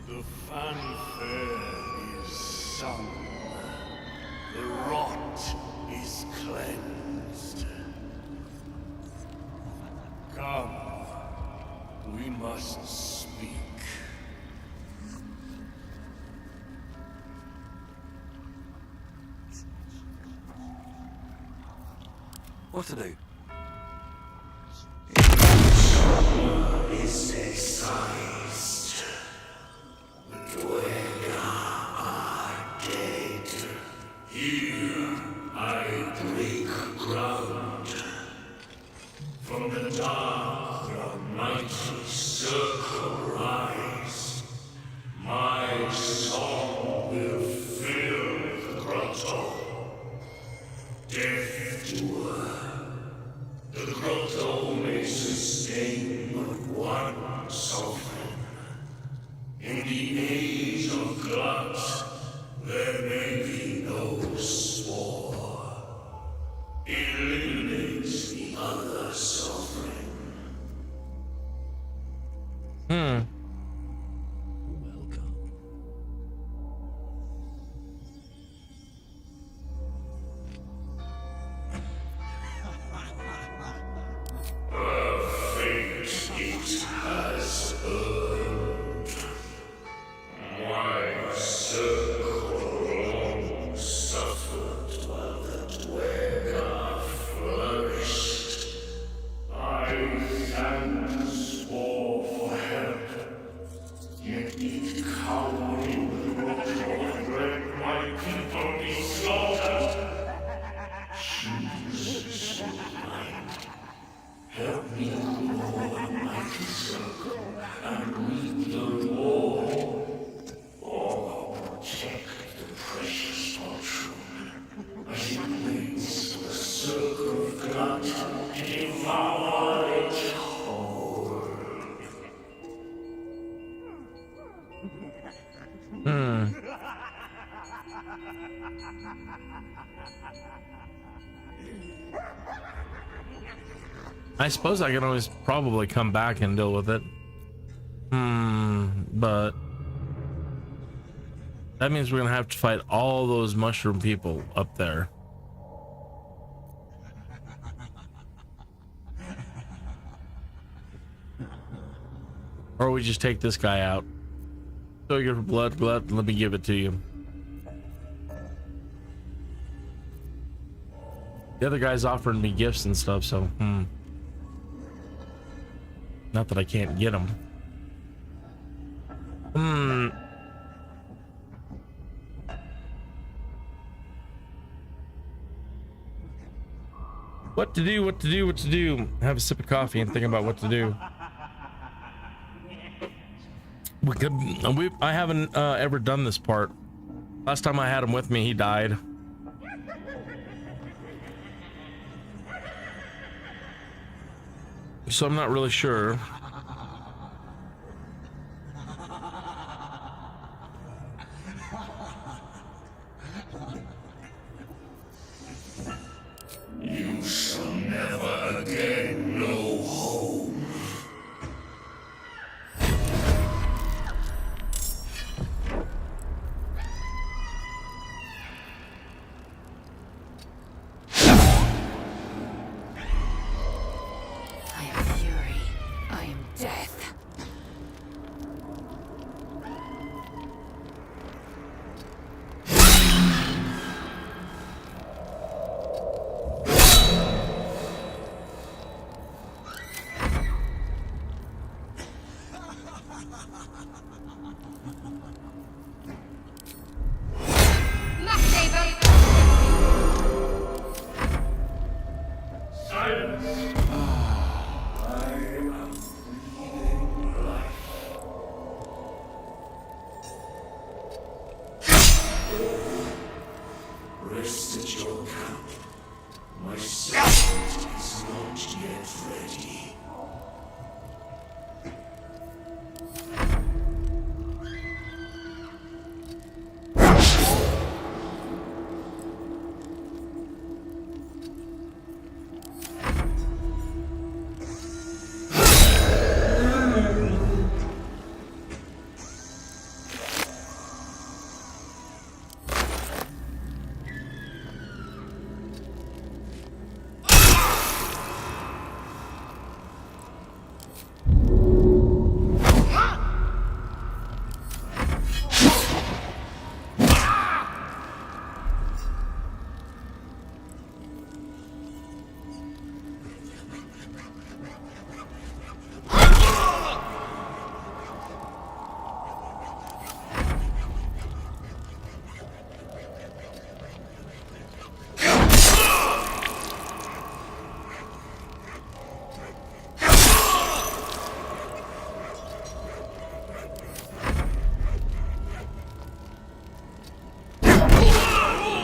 The fanfare is sung. The rot is cleansed. Come, we must speak. What to do? Is excised. The Dwega are dead. Here I break ground. From the dark, the mighty circle rise. My song will fill the grotto. Death doer. The grotto may sustain but one sovereign. In the age of glut, there may be no spore. Eliminate the other sovereign. I suppose I can always probably come back and deal with it. But that means we're gonna have to fight all those mushroom people up there. Or we just take this guy out. So you get blood, let me give it to you. The other guy's offering me gifts and stuff, so not that I can't get them. What to do? Have a sip of coffee and think about what to do. I haven't ever done this part. Last time I had him with me, he died. So I'm not really sure. You shall never again know home. I am fury. I am death. Rest at your camp. My servant is not yet ready.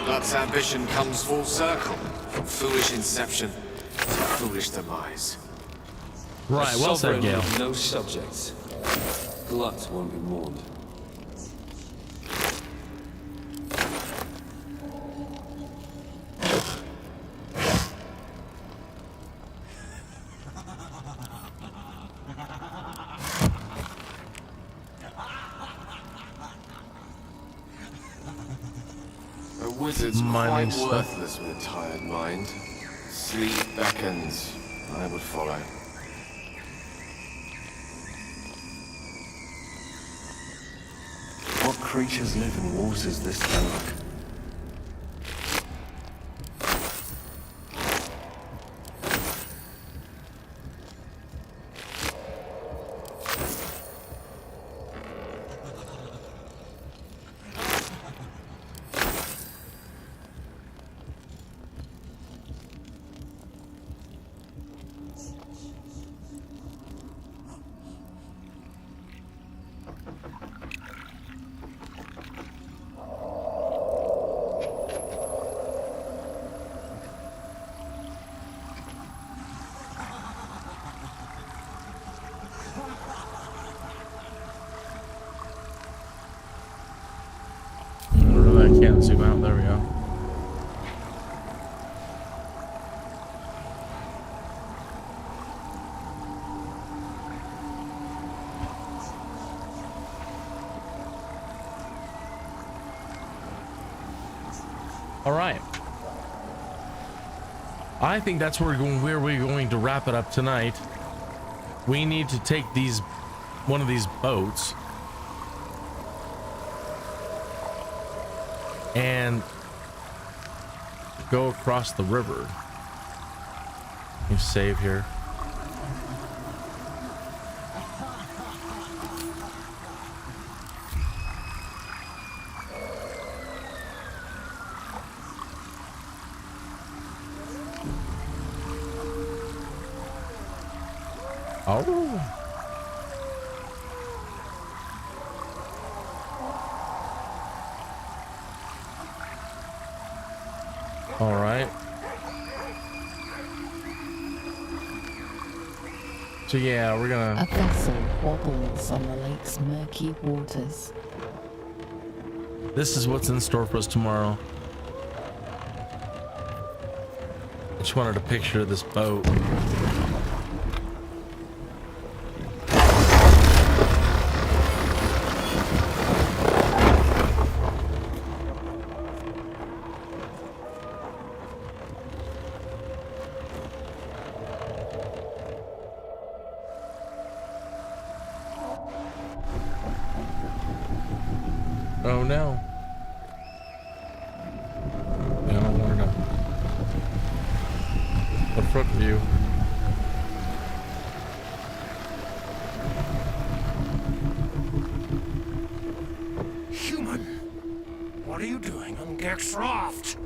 Blood's ambition comes full circle. From foolish inception to foolish demise. Right, well said, Gale. No subjects. Glut won't be mourned. A wizard's Mining quite stuff. worthless with a tired mind. Sleep beckons. I would follow. What creatures live in waters this dark? I can't zoom out. There we go. All right. I think that's where we're going to wrap it up tonight. We need to take one of these boats and go across the river. You save here. Oh. All right. So yeah, we're gonna... A vessel wobbles on the lake's murky waters. This is what's in store for us tomorrow. I just wanted a picture of this boat. Oh no. Yeah, we're gonna... The front view. Human! What are you doing on Gek's raft?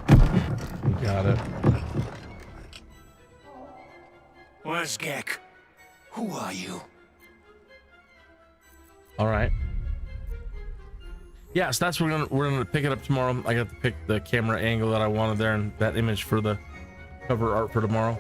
You got it. Where's Gek? Who are you? All right. Yeah, so that's we're gonna pick it up tomorrow. I got to pick the camera angle that I wanted there and that image for the cover art for tomorrow.